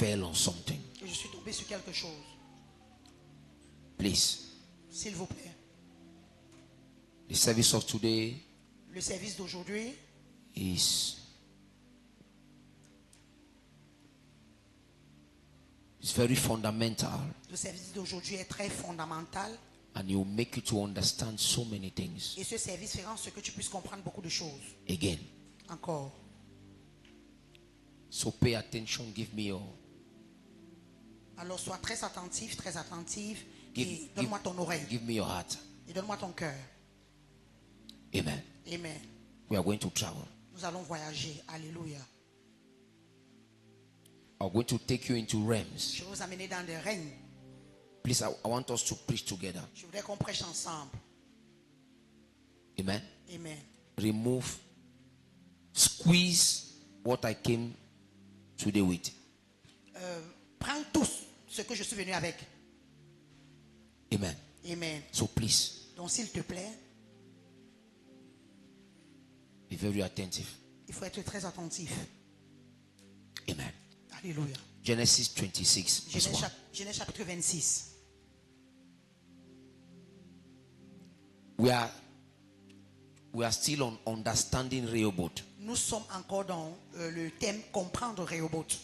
fell on something. Et je suis tombé sur quelque chose. Please. S'il vous plaît. The service of today Le service d'aujourd'hui is very fundamental, le service d'aujourd'hui est très fondamental. and it will make you to understand so many things. Et ce service fera en ce que tu puisses comprendre beaucoup de choses. Again. Encore. So pay attention, give me your Alors sois très attentif, très attentive. Give- Et donne-moi ton oreille. give me your heart. Et donne-moi ton cœur. Amen. Amen. We are going to travel. Nous allons voyager. Alléluia. I'm going to take you into realms. Je vais vous amener dans des règnes. Please, I want us to preach together. Je voudrais qu'on prêche ensemble. Amen. Amen. Remove, squeeze what I came today with. Prends tous ce que je suis venu avec. Amen. Amen. So please, Donc s'il te plaît, be very attentive. il faut être très attentif. Amen. Alléluia. Genesis 26, verse 1. Genèse chapitre 26. We are still on understanding Rehoboth. Nous sommes encore dans le thème comprendre Rehoboth.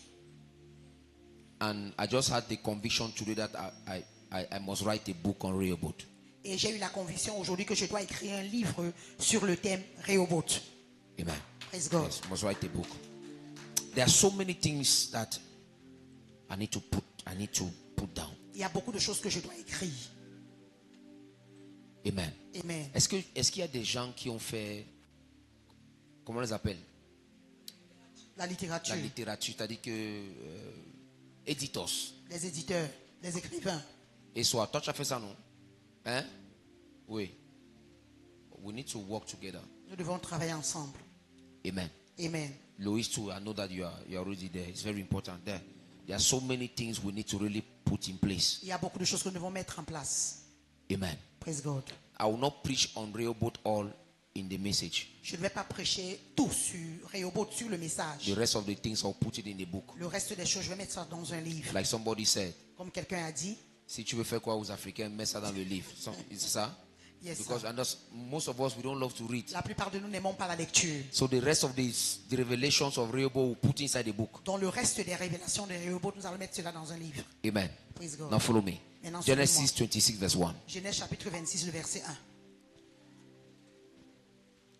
And I just had the conviction today that I must write a book on Rehoboth. Et j'ai eu la conviction aujourd'hui que je dois écrire un livre sur le thème Rehoboth. Amen. Praise God. Yes, must write a book. There are so many things that I need to put down. Il y a beaucoup de choses que je dois écrire. Amen. Amen. Est-ce qu'il y a des gens qui ont fait, comment on les appelle, La littérature, la littérature, c'est-à-dire que éditeurs. les éditeurs, les écrivains. Et soit, toi tu as fait ça, non? Hein? Oui. We need to work together. Nous devons travailler ensemble. Amen. Amen. Lois too, I know that you are already there. It's very important there. There are so many things we need to really put in place. Il y a beaucoup de choses que nous devons mettre en place. Amen. Praise God. I will not preach on Rehoboth all in the message. Je ne vais pas prêcher tout sur Rehoboth, sur le message. The rest of the things I'll put it in the book. Le reste des choses, je vais mettre ça dans un livre. Like somebody said, Comme quelqu'un a dit. si tu veux faire quoi aux Africains, mets ça dans le livre. C'est ça? Yes, Because most of us, we don't love to read. la plupart de nous n'aimons pas la lecture. So the rest of the revelations of Rehoboth we'll put inside the book. Dans le reste des révélations de Rehoboth, nous allons mettre cela dans un livre. Amen. Praise God. Now follow me. Maintenant, Genesis 26 verse 1. Genèse chapitre 26, le verset 1.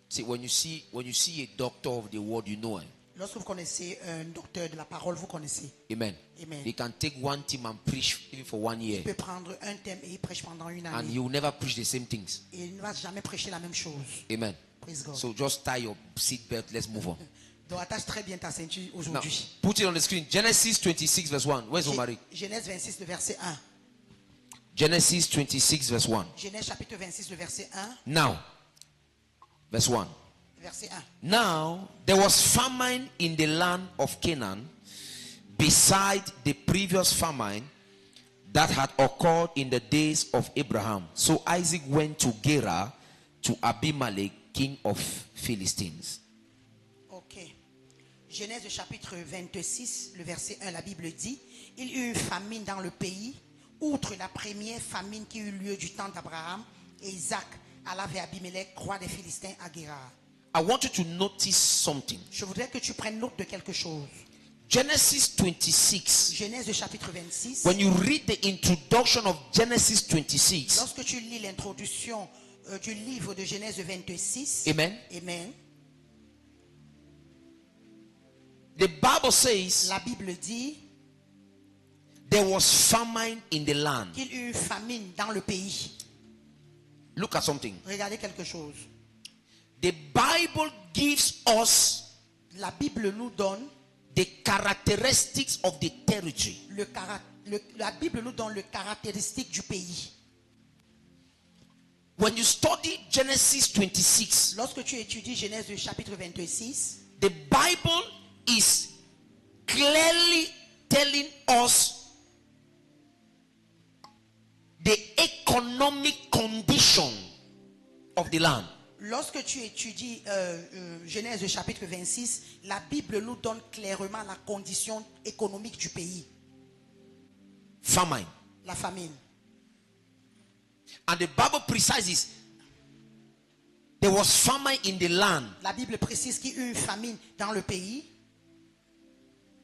See, when you see a doctor of the word, you know him. Lorsque vous connaissez un docteur de la parole, vous connaissez. Amen. Amen. He can take one theme and preach even for 1 year. Il peut prendre un thème et il prêche pendant une And année. he will never preach the same things. Et il ne va jamais prêcher la même chose. Amen. Praise God. So just tie your seat belt. Let's move on. Donc attache très bien ta ceinture Now, aujourd'hui. put it on the screen. Genesis 26 verse 1. Where's Omari? Genèse 26, le verset 1. Genesis 26 verse 1. Genèse chapitre 26, le verset 1. Now, verse 1. Verset 1. Now there was famine in the land of Canaan beside the previous famine that had occurred in the days of Abraham. So Isaac went to Gerar to Abimelech, king of Philistines. Ok. Genèse chapitre 26, le verset 1, la Bible dit, il y eut une famine dans le pays, outre la première famine qui eut lieu du temps d'Abraham, et Isaac alla vers Abimelech, roi des Philistins, à Guérar. I want you to notice something. Je voudrais que tu prennes note de quelque chose. Genesis 26. Genèse chapitre 26. When you read the introduction of Genesis 26, Lorsque tu lis l'introduction du livre de Genèse 26. Amen. Amen. The Bible says La Bible dit there was famine in the land. qu'il y eut une famine dans le pays. Look at something. Regardez quelque chose. The Bible gives us La Bible nous donne the characteristics of the territory. la Bible nous donne le caractéristique du pays. When you study Genesis 26, Lorsque tu étudies Genèse chapitre 26, the Bible is clearly telling us the economic condition of the land. Lorsque tu étudies Genèse chapitre 26, la Bible nous donne clairement la condition économique du pays. Famine. La famine. And the Bible precises there was famine in the land. La Bible précise qu'il y a eu une famine dans le pays.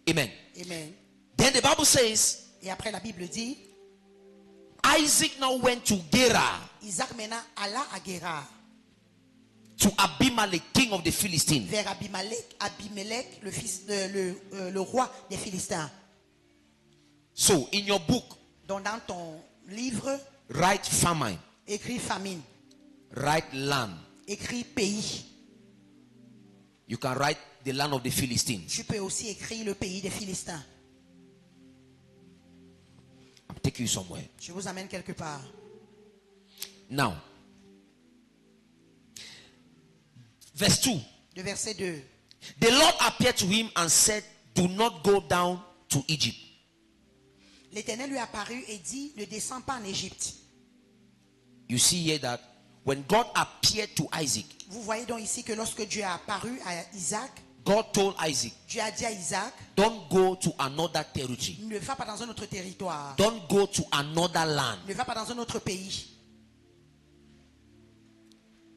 Amen. Amen. Then the Bible says, Et après la Bible dit, Isaac now went to Gerar, Isaac maintenant alla à Guérar, to Abimelech, king of the Philistines. vers Abimelech, le fils le roi des Philistins. So in your book, Donc dans ton livre, write famine, écrit famine, write land. écrit pays. You can write the land of the Philistines. Tu peux aussi écrire le pays des Philistins. I'll take you somewhere. Je vous amène quelque part. Now, verse 2. Le verset 2. The Lord appeared to him and said, do not go down to Egypt. L'Éternel lui apparut et dit, ne descends pas en Égypte. You see here that when God appeared to Isaac, Vous voyez donc ici que lorsque Dieu a apparu à Isaac, God told Isaac, Dieu a dit à Isaac, don't go to another territory. ne va pas dans un autre territoire. Don't go to another land. Ne va pas dans un autre pays.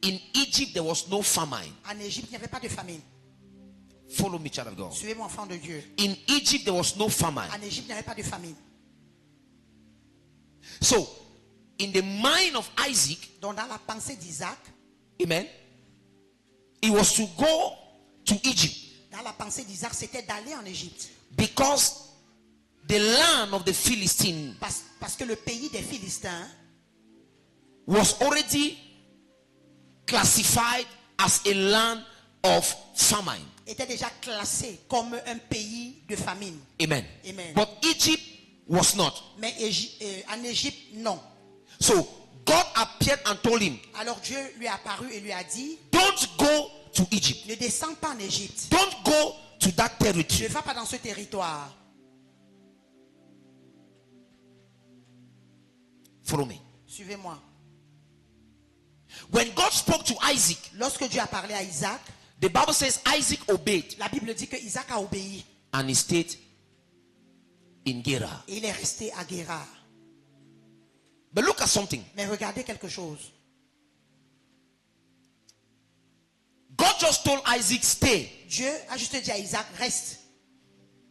In Egypt, there was no famine. En Égypte, il n'y avait pas de famine. Follow me, child of God. Suivez-moi, enfant de Dieu. In Egypt, there was no famine. En Égypte, il n'y avait pas de famine. So, in the mind of Isaac, Donc dans la pensée d'Isaac, amen, it was to go to Egypt dans la pensée d'Isaac, c'était d'aller en Égypte. because the land of the Philistines Parce que le pays des Philistins was already classified as a land of famine. était déjà classé comme un pays de famine. Amen. Amen. But Egypt was not. Mais en Égypte, non. So God appeared and told him, Alors Dieu lui est apparu et lui a dit, don't go to Egypt. ne descends pas en Égypte. Don't go to that Ne territory. va pas dans ce territoire. Follow me. Suivez-moi. When God spoke to Isaac, Lorsque Dieu a parlé à Isaac, the Bible says Isaac obeyed la Bible dit que Isaac a obéi. and he stayed in Gerar. Et il est resté à Guérar. But look at something. Mais regardez quelque chose. God just told Isaac, stay. Dieu a juste dit à Isaac, reste.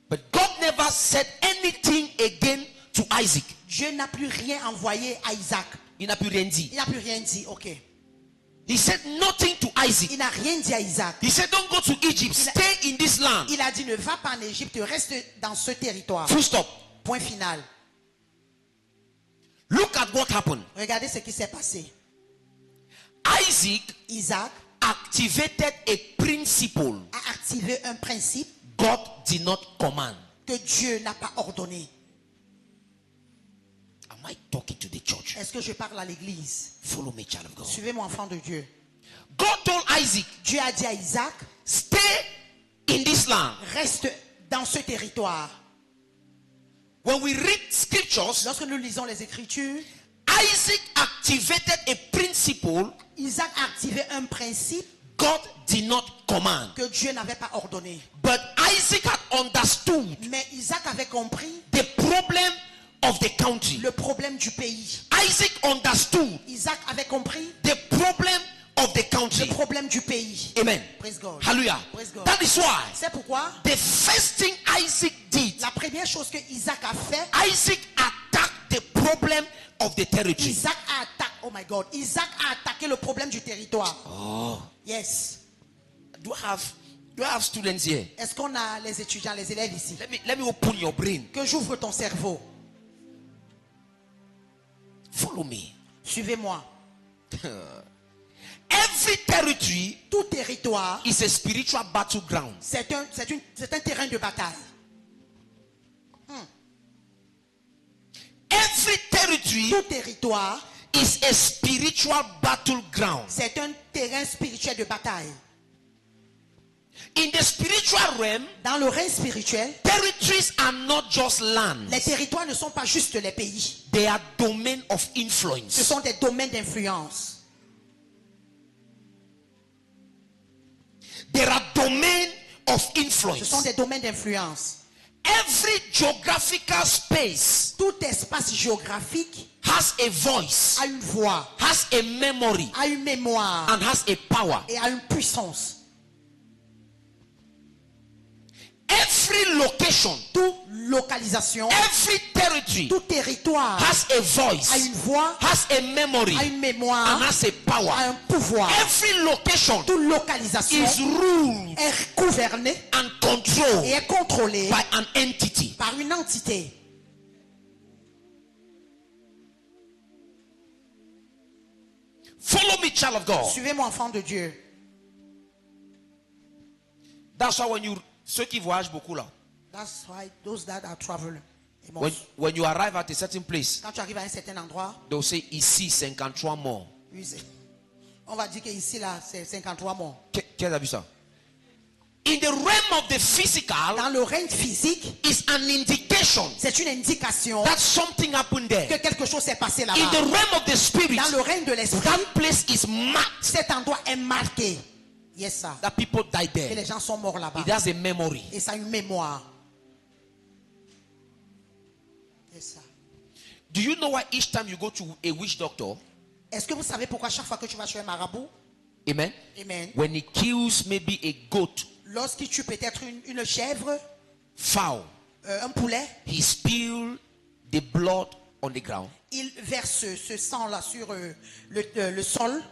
But God never said anything again to Isaac. Dieu n'a plus rien envoyé à Isaac. Il n'a plus rien dit. Il n'a plus rien dit. Ok. He said nothing to Isaac. Il n'a rien dit à Isaac. He said, don't go to Egypt. Stay in this land. Il a dit, ne va pas en Égypte, reste dans ce territoire. Full stop. Point final. Look at what happened. Regardez ce qui s'est passé. Isaac Isaac activated a principle a activé un principe God did not command. que Dieu n'a pas ordonné. Am I talking to the church? Est-ce que je parle à l'église? Follow me, child of God. Suivez-moi, enfant de Dieu. God told Isaac, Dieu a dit à Isaac, stay in this land. reste dans ce territoire. When we read scriptures, Lorsque nous lisons les Écritures, Isaac activated a principle Isaac a activé un principe God did not command. que Dieu n'avait pas ordonné. But Isaac had understood Mais Isaac avait compris the problem of the country. le problème du pays. Isaac understood Isaac avait compris the problem of the le country. problème du pays. Amen. Praise God. Hallelujah. Praise God. That is why C'est pourquoi the first thing Isaac did, la première chose que Isaac a fait, Isaac attacked the problem of the territory. Isaac a attaqué. Oh my God. Isaac a attaqué le problème du territoire. Oh, Yes. do I have students here? Est-ce qu'on a les étudiants, les élèves ici? Let me open your brain. Que j'ouvre ton cerveau. Follow me. Suivez-moi. Every territory Tout territoire, is a spiritual battleground. c'est un terrain de bataille. Every territory Tout territoire, is a spiritual battleground. c'est un terrain spirituel de bataille. In the spiritual realm, Dans le règne spirituel, territories are not just lands. les territoires ne sont pas juste les pays. They are domain of Ce influence. sont des domaines d'influence. There are domains of Ce sont influence. des domaines d'influence. Every geographical space Tout espace géographique has a voice, a une voix, has a memory, a une mémoire and has a power. et a une puissance. Every location, Toute localisation, every territory tout territoire has a voice, a une voix, has a memory, a une and mémoire, has a power. a un pouvoir. Every location Toute localisation is ruled est gouvernée and controlled et est contrôlée by an entity. par une entité. Follow me, child of God. Suivez-moi, enfant de Dieu. That's why when you, ceux qui voyagent beaucoup là, That's why those that are traveling. when you arrive at a certain place, Quand tu arrives à un certain endroit, they'll say ici 53 morts. on va dire qu'ici, là, c'est 53 morts. Qui a vu ça? In the realm of the physical, Dans le règne physique, is an indication c'est une indication that something happened que there. quelque chose s'est passé In the là-bas. realm of the spirit, Dans le règne de l'esprit, that place is marked cet endroit est marqué. Yes, sir. that people died Et there. les gens sont morts là-bas. It has a memory. Et ça a une mémoire. Yes, sir. Do you know why each time you go to a witch doctor, Est-ce que vous savez pourquoi chaque fois que tu vas chez un marabout, amen, amen, when he kills maybe a goat, lorsqu'il tue peut-être une chèvre, fowl, un poulet, he spills the blood on the ground, il verse ce sang-là sur le sol.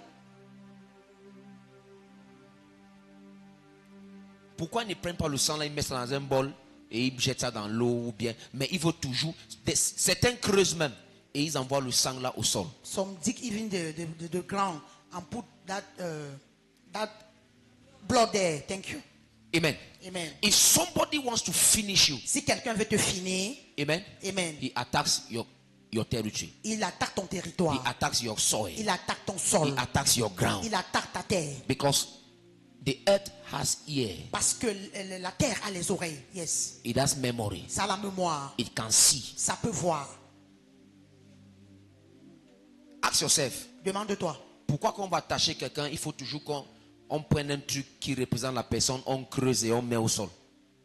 pourquoi ils ne prennent pas le sang là, ils mettent ça dans un bol et ils jettent ça dans l'eau ou bien, mais il faut toujours, certains creusent même et ils envoient le sang là au sol. Some dig even the ground and put that blood there. Thank you. Amen. Amen. If somebody wants to finish you, Si quelqu'un veut te finir, amen, amen, he attacks your territory. il attaque ton He territoire. attacks your soil. Il attaque ton He sol. attacks your ground. Il attaque ta terre. Because the earth has ear. Parce que la terre a les oreilles. Yes. It has memory. Ça a la mémoire. It can see. Ça peut voir. Ask yourself, Demande-toi. pourquoi quand on va attacher quelqu'un, il faut toujours qu'on prenne un truc qui représente la personne, on creuse et on met au sol.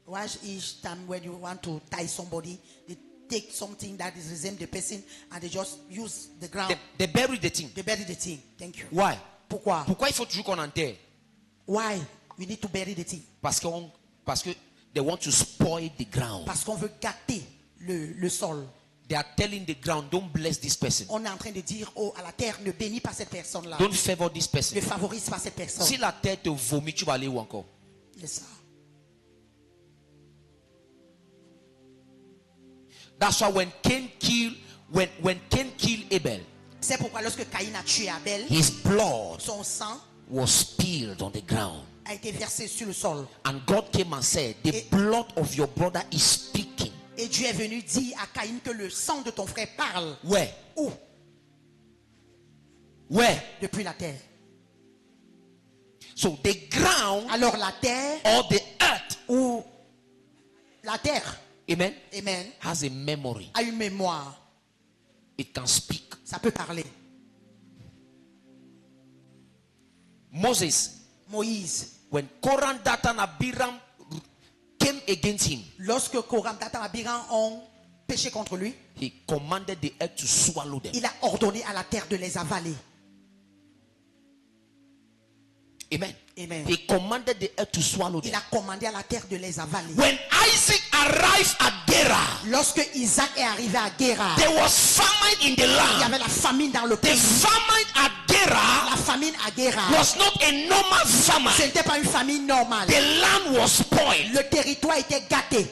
Why each time when you want to tie somebody, they take something that is resemble the person and they just use the ground. They bury the thing. They bury the thing. Thank you. Why? Pourquoi? Pourquoi il faut toujours qu'on enterre? Why we need to bury the thing? Parce que they want to spoil the ground. Parce qu'on veut gâter le sol. They are telling the ground, don't bless this person. On est en train de dire à la terre, ne bénis pas cette personne-là. Don't favor this person. Ne favorise pas cette personne. Si la terre te vomit, tu vas aller où encore? C'est ça. That's why when Cain killed Abel, C'est pourquoi lorsque Caïn a tué Abel, his blood son sang was spilled on the ground. a été versé sur le sol. And God came and said, the blood of your brother is speaking. Et Dieu est venu dire à Caïn que le sang de ton frère parle. Where? Où? Where? Depuis la terre. So the ground Alors la terre or the earth, ou la terre, amen, amen, has a memory. a une mémoire. It can speak. Ça peut parler. Moses, Moïse, when Korah, Dathan, Abiram came against him, lorsque Koram, Dathan, Abiram ont péché contre lui, he commanded the earth to swallow them. il a ordonné à la terre de les avaler. Amen. Amen. He commanded the earth to swallow Il them. a commandé à la terre de les avaler. When Isaac arrived at Gerar, Lorsque Isaac est arrivé à Guérar, there was famine in the il y land. avait la famine dans le The pays. famine at Gerar La famine à Guérar, was not a normal famine. ce n'était pas une famine normale. The land was spoiled. Le territoire était gâté.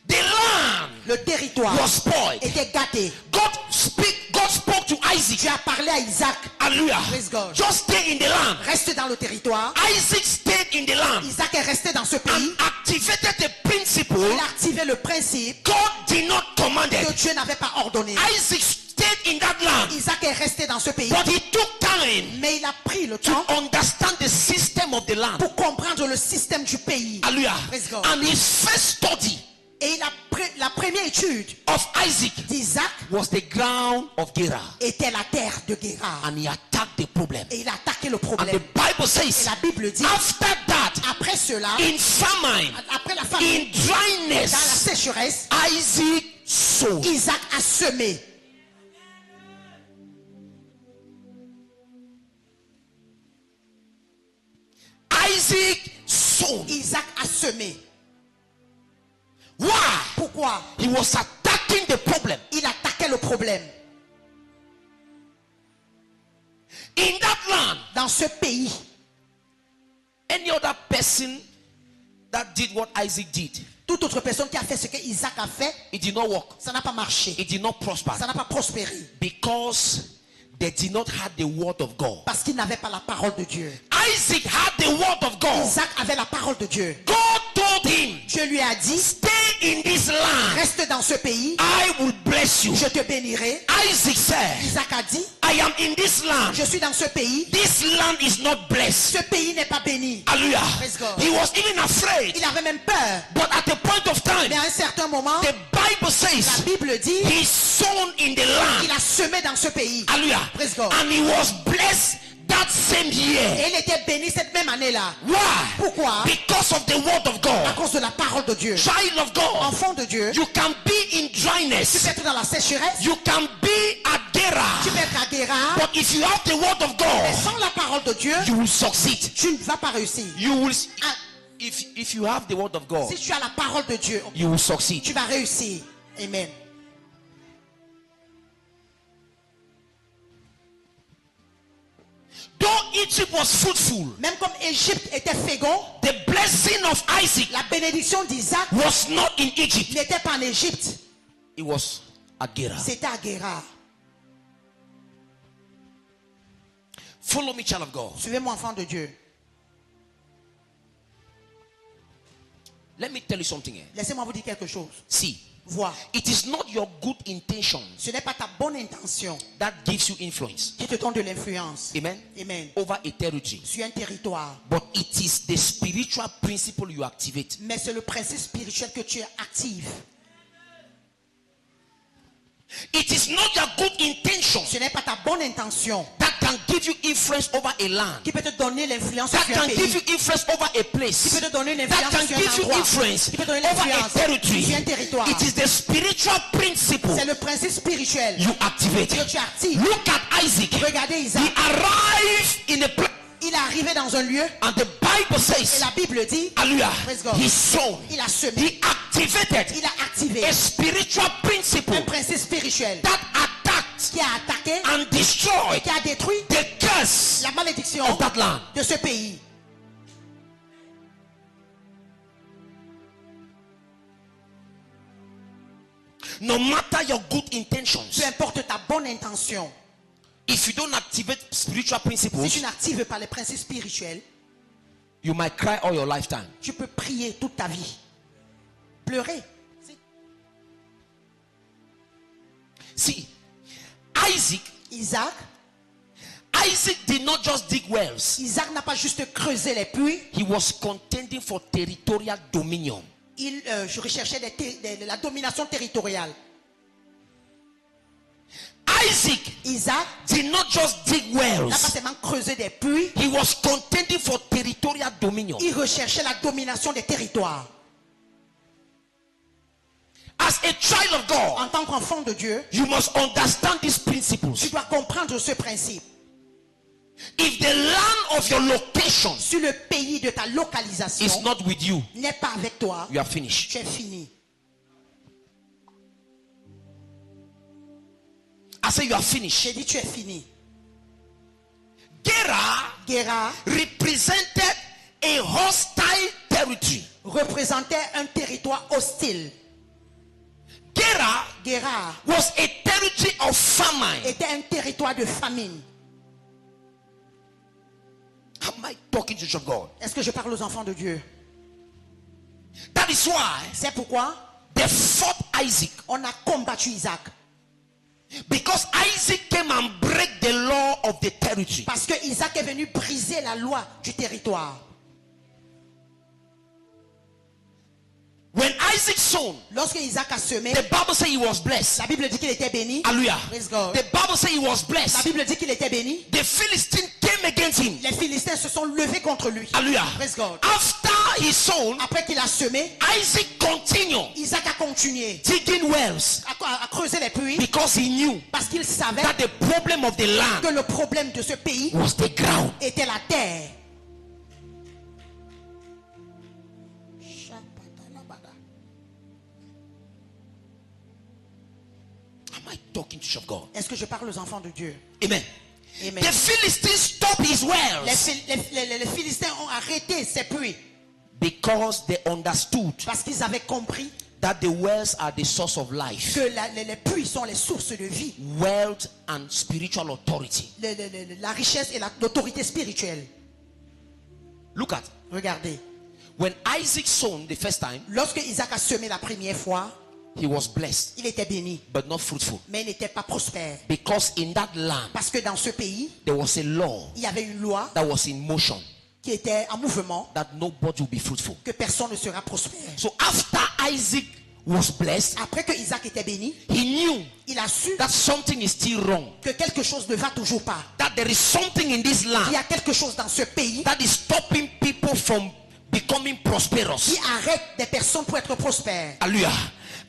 The land Le territoire was spoiled. était gâté. God spoke to Isaac. Tu as parlé à Isaac. Hallelujah. Praise God. Just stay in the land. Reste dans le territoire. Isaac stayed in the land Isaac est resté dans ce pays. and activated the principle Il a activé le principe God did not command que it. Dieu n'avait pas ordonné. Isaac stayed in that land, Isaac est resté dans ce pays. but he took time Mais il a pris le to temps understand the system of the land. pour comprendre le système du pays. Hallelujah. Praise God. And his first study Et il a la première étude of Isaac d'Isaac was the ground of Gerar. était la terre de Guérard. And he attacked the problem. Et il a attaqué le And the problème. Bible Et says, la Bible dit, after that, après cela, in famine, après la in famine, dans la dryness, sécheresse, Isaac sowed. Isaac a semé. Isaac sowed. Isaac a semé. Why? Pourquoi? He was attacking the problem. Il attaquait le problème. In that land, Dans ce pays, any other person that did what Isaac did, toute autre personne qui a fait ce que Isaac a fait, it did not work. ça n'a pas marché. It did not prosper. Ça n'a pas prospéré. Because they did not have the word of God. Parce qu'il n'avait pas la parole de Dieu. Isaac had the word of God. Isaac avait la parole de Dieu. God told him, Dieu lui a dit, stay in this land. reste dans ce pays, I will bless you. je te bénirai. Isaac said, Isaac a dit, I am in this land. je suis dans ce pays. This land is not blessed. Ce pays n'est pas béni. Hallelujah. Praise God. He was even afraid. Il avait même peur. But at a point of time, Mais à un certain moment, the Bible la says Bible dit, he sown in the il land. a semé dans ce pays. Hallelujah. Praise God. And he was blessed that same year. Et il était béni cette même année-là. Why? Pourquoi? Because of the word of À God. cause de la parole de Dieu. Child of God, Enfant de Dieu, you can be in tu dryness. peux être dans la sécheresse, You can be at tu Gerar. peux être à Guérard, But if you have the word of mais God, sans la parole de Dieu, you will succeed. tu ne vas pas réussir. You will. Ah, If you have the word of God, si tu as la parole de Dieu, you will succeed. tu vas réussir. Amen. Though Egypt was fruitful, Même comme Égypte était fécond, the blessing of Isaac la bénédiction d'Isaac was not in Egypt. n'était pas en Égypte, It was at Gerar. c'était à Guérard. Follow me, child of God. Suivez-moi, enfant de Dieu. Let me tell you something here. Laissez-moi vous dire quelque chose. See, Vois, it is not your good intentions ce n'est pas ta bonne intention that gives you influence. qui te donne de l'influence. Amen. Amen. Over a territory. Sur un territoire. But it is the spiritual principle you activate. Mais c'est le principe spirituel que tu actives. It is not your good intentions Ce n'est pas ta bonne intention that can give you influence over a land. qui peut te donner l'influence That sur un can give you pays. influence over a Qui place. peut te donner une That influence can sur un give you endroit. influence Qui peut te donner over a l'influence territory. sur un territoire. It is the spiritual principle C'est le principe spirituel you activate. que tu actives. Look at Isaac. Regardez He Isaac. arrived in a place, Il est arrivé dans un lieu and the Bible et says, la Bible dit, hallelujah, Praise God. he sown. il a semé. He activated Il a activé a spiritual principle un principe spirituel that attacked qui a attaqué and et destroyed qui a détruit the curse la malédiction of that land. de ce pays. No matter your good intentions, Peu importe ta bonne intention, if you don't activate spiritual si tu principles, n'actives pas les principes spirituels, you might cry all your lifetime. tu peux prier toute ta vie. Pleurer. See, Isaac Isaac did not just dig wells. Isaac n'a pas juste creusé les puits, He was contending for territorial dominion. il recherchait la domination territoriale. Isaac Isaac did not just dig n'a pas wells. seulement creusé des puits, He was contending for territorial dominion. il recherchait la domination des territoires. As a child of God, En tant qu'enfant de Dieu, you must understand these tu principles. dois comprendre ce principe. If the land of your location Si le pays de ta is localisation not with you, n'est pas avec toi, you are finished. tu es fini. I say you are finished. J'ai dit tu es fini. Gerar Guérard represented a hostile territory. représentait un territoire hostile. Guérard Was a territory of famine. était un territoire de famine. Am I talking to the church of God? Est-ce que je parle aux enfants de Dieu? That is why C'est pourquoi they fought Isaac. on a combattu Isaac. Because Isaac came and break the law of the territory. Parce que Isaac est venu briser la loi du territoire. When Isaac sown, Lorsque Isaac a semé, the Bible says he was blessed. la Bible dit qu'il était béni. Hallelujah. Praise God. The Bible says he was La blessed. Bible dit qu'il était béni. The Philistines came against him. Les Philistins se sont levés contre lui. Hallelujah. Praise God. After he sown, Après qu'il a semé, Isaac continued Isaac a continué digging wells à creuser les puits because he knew parce qu'il savait that the problem of the land que le problème de ce pays was the ground. était la terre. Am I talking to church of God? Est-ce que je parle aux enfants de Dieu? Amen. Amen. The Philistines stopped his wells Les Philistins ont arrêté ces puits because they understood parce qu'ils avaient compris that the wells are the source of life, que les puits sont les sources de vie, wealth, and spiritual authority. la richesse et l'autorité spirituelle. Look at, Regardez, when Isaac sown the first time, lorsque Isaac a semé la première fois, he was blessed il était béni, but not fruitful, mais il n'était pas prospère. because in that land Parce que dans ce pays, there was a law il y avait une loi that was in motion qui était en mouvement, that nobody will be fruitful. que personne ne sera prospère. So after Isaac was blessed, Après que Isaac était béni, he knew il a su that something is still wrong, que quelque chose ne va toujours pas. that there is something in this Il y land a quelque chose dans ce pays that is stopping people from becoming prosperous. qui arrête des personnes pour être prospères. Hallelujah.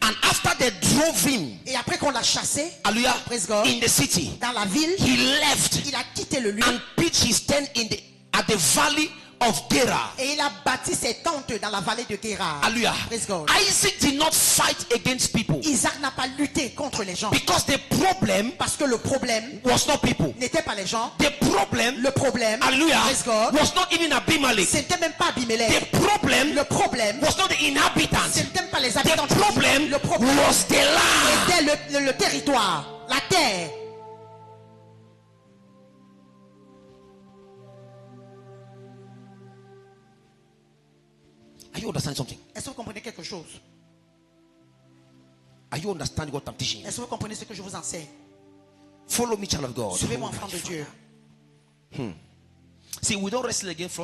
And after they drove him, Et après qu'on l'a chassé, hallelujah, Praise God. in the city, dans la ville, he left il a quitté le lieu and pitched his tent at the valley of Gerar. et il a bâti ses tentes dans la vallée de Guérard. Hallelujah. Praise God. Isaac did not fight against people Isaac n'a pas lutté contre les gens because the problem parce que le problème was not people. n'était pas les gens. The problem, Le problème, hallelujah, Praise God, was not even Abimelech. c'était même pas Abimelech. The problem Le problème, was not the inhabitants. c'était même pas les The habitants du problem pays. Le problème was the land. était le territoire, la terre. Are you understanding something? Est-ce que vous comprenez quelque chose? Are you understanding what I'm teaching you? Est-ce que vous comprenez ce que je vous enseigne? Follow me, child of God. Suivez-moi, enfant de Dieu. See, we don't wrestle against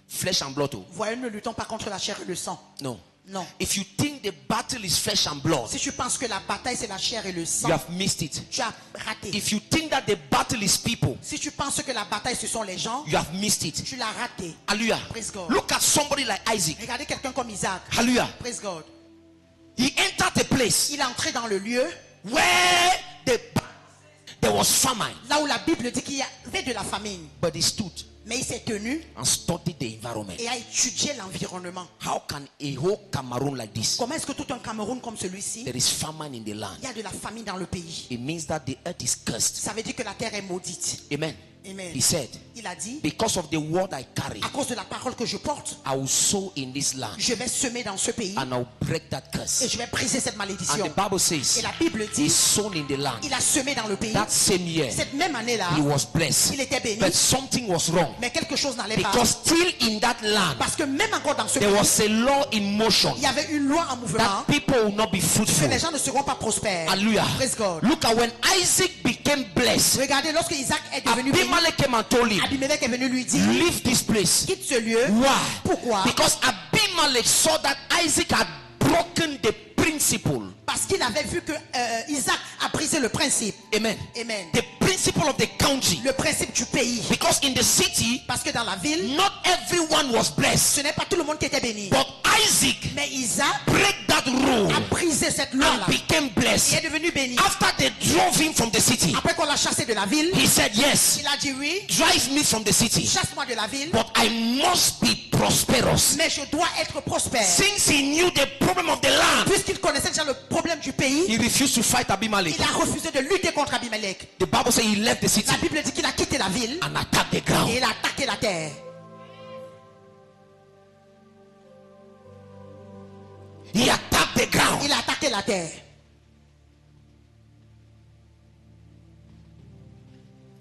flesh and blood. Oh. Voyez, nous ne luttons pas contre la chair et le sang. No. Non. If you think the battle is flesh and blood, Si tu penses que la bataille c'est la chair et le sang, you have missed it. tu as raté. If you think that the battle is people, Si tu penses que la bataille ce sont les gens, you have missed it. tu l'as raté. Hallelujah. Praise God. Look at somebody like Isaac. Regardez quelqu'un comme Isaac. Hallelujah. Praise God. He entered a place Il est entré dans le lieu where there was famine, là où la Bible dit qu'il y avait de la famine. but he stood Mais il s'est tenu and studied the environment. et a étudié l'environnement. How can a whole Cameroon like this, Comment est-ce que tout un Cameroun comme celui-ci, there is famine in the land? il y a de la famine dans le pays? It means that the earth is cursed. Ça veut dire que la terre est maudite. Amen. Amen. He said, Il a dit, because of the word I carry, à cause de la parole que je porte, I will sow in this land je vais semer dans ce pays and I'll break that et curse. je vais briser cette And malédiction. the Bible Et says, la Bible he dit, sown in the land. il a semé dans le pays. That same year, Cette même année-là, he was blessed. il était béni, But something was wrong. mais quelque chose n'allait pas. Because still in that land, Parce que même encore dans ce there pays, was a law in motion il y avait une loi en mouvement that people will not be que fruitful. les gens ne seront pas prospères. Hallelujah. Praise God. Look at when Isaac became blessed, Regardez, lorsque Isaac est devenu béni, Abimelech came and told him, Abimelech est venu lui dire, leave this place. quitte ce lieu. Why? Pourquoi? Because Abimelech saw that Isaac had broken the principle. Parce qu'il avait vu que Isaac a brisé le principe. Amen. Amen. The principle of the country. Le principe du pays. Because in the city, Parce que dans la ville, not everyone was blessed. ce n'est pas tout le monde qui était béni. But Isaac Mais Isaac break that rule a brisé cette loi-là. and became Il blessed. est devenu béni. After they drove him from the city, Après qu'on l'a chassé de la ville, he said, yes, il a dit oui, drive me from the city, chasse-moi de la ville, but I must be prosperous. mais je dois être prospère. Since he knew the problem of the land, Puisqu'il connaissait déjà le problème du pays, he refused to fight Abimelech. il a refusé de lutter contre Abimelech. The Bible says he left the city La Bible dit qu'il a quitté la ville and attacked the et ground. il a attaqué la terre. He attacked the ground. Il a attaqué la terre.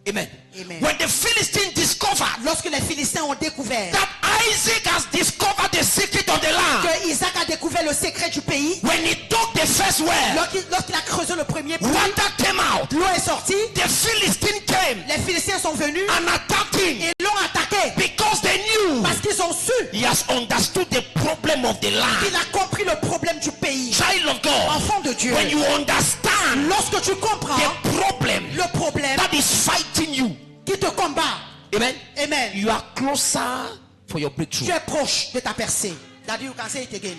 Amen. Amen. When the Philistines discovered Lorsque les Philistins ont découvert that Isaac has discovered the secret of the land, que Isaac a découvert le secret du pays, when he dug the first well, lorsqu'il a creusé le premier puits, water came out. l'eau est sortie, The Philistines came les Philistins sont venus and attacked him et l'ont attaqué because they knew parce qu'ils ont su. He has understood the problem of the Il land. a compris le problème du pays. Child of God, Enfant de Dieu. when you understand Lorsque tu comprends the problem le problème that is fighting you, qui te combat, amen, amen, you are closer for your breakthrough. tu es proche de ta percée. Daddy, you can say it again.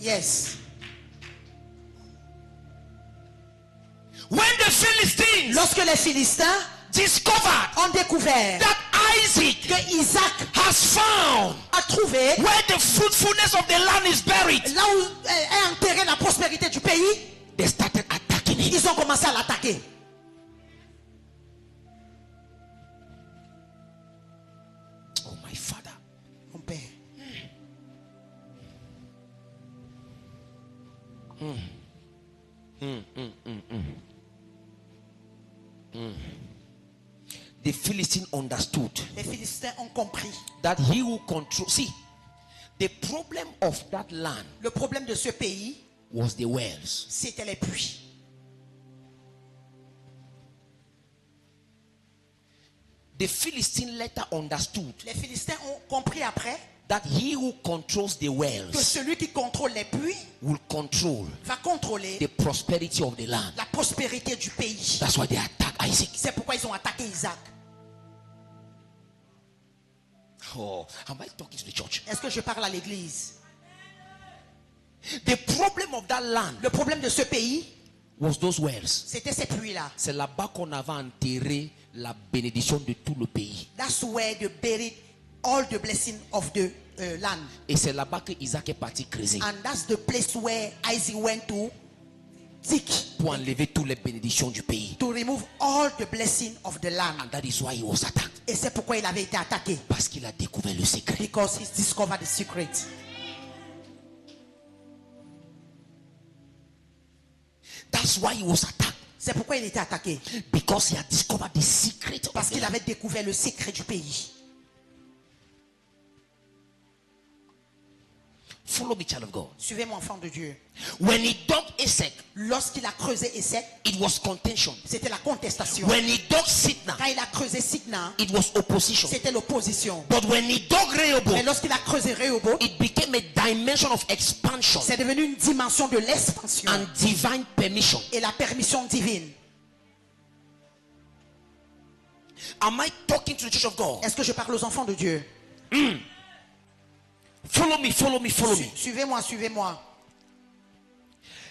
Yes. When the Philistines Lorsque les Philistins discovered ont découvert that Isaac que Isaac has found a trouvé where the fruitfulness of the land is buried, là où est enterrée la prospérité du pays, they started attacking him. ils ont commencé à l'attaquer. Oh, my father. Mon père. The Philistine understood Les Philistins ont compris. that he will control. See, the problem of that land Le problème de ce pays, was the wells. c'était les puits. The Philistine later understood Les Philistins ont compris après that he who controls the que wells celui qui contrôle les puits will control va contrôler the prosperity of the land. la prospérité du pays. That's why they attack Isaac. C'est pourquoi ils ont attaqué Isaac. Oh, am I talking to the church? Est-ce que je parle à l'église? The problem of that land Le problème de ce pays, was those wells. c'était ces puits-là. C'est là-bas qu'on avait enterré la bénédiction de tout le pays. That's where they buried all the blessing of the land. Et c'est là-bas que Isaac est parti creuser And that's the place where Isaac went to dig pour enlever toutes les bénédictions du pays. to remove all the blessing of the land. And that is why he was attacked. Et c'est pourquoi il avait été attaqué. Parce qu'il a découvert le secret. Because he discovered the secret. That's why he was attacked. C'est pourquoi il était attaqué. Because he had discovered the secret of Parce the qu'il land. avait découvert le secret du pays. Follow me, child of God. Suivez-moi, enfant de Dieu. When he dug Esek, Lorsqu'il a creusé Essek, it was contention. c'était la contestation. When he dug Sitna, Quand il a creusé Signa, it was opposition. c'était l'opposition. But when he dug Mais Rehoboth, lorsqu'il a creusé Rehoboth, it became a dimension of expansion c'est devenu une dimension de l'expansion and divine permission. et la permission divine. Am I talking to the church of God? Est-ce que je parle aux enfants de Dieu? Follow me, follow me, follow me. Suivez-moi, suivez-moi.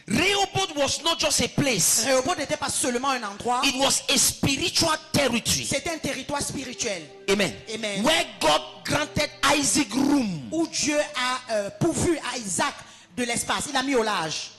Rehoboth was not just a place, Rehoboth n'était pas seulement un endroit, it was a spiritual territory. c'était un territoire spirituel Amen. Amen. Where God granted Isaac room. où Dieu a pourvu à Isaac de l'espace. Il a mis au large.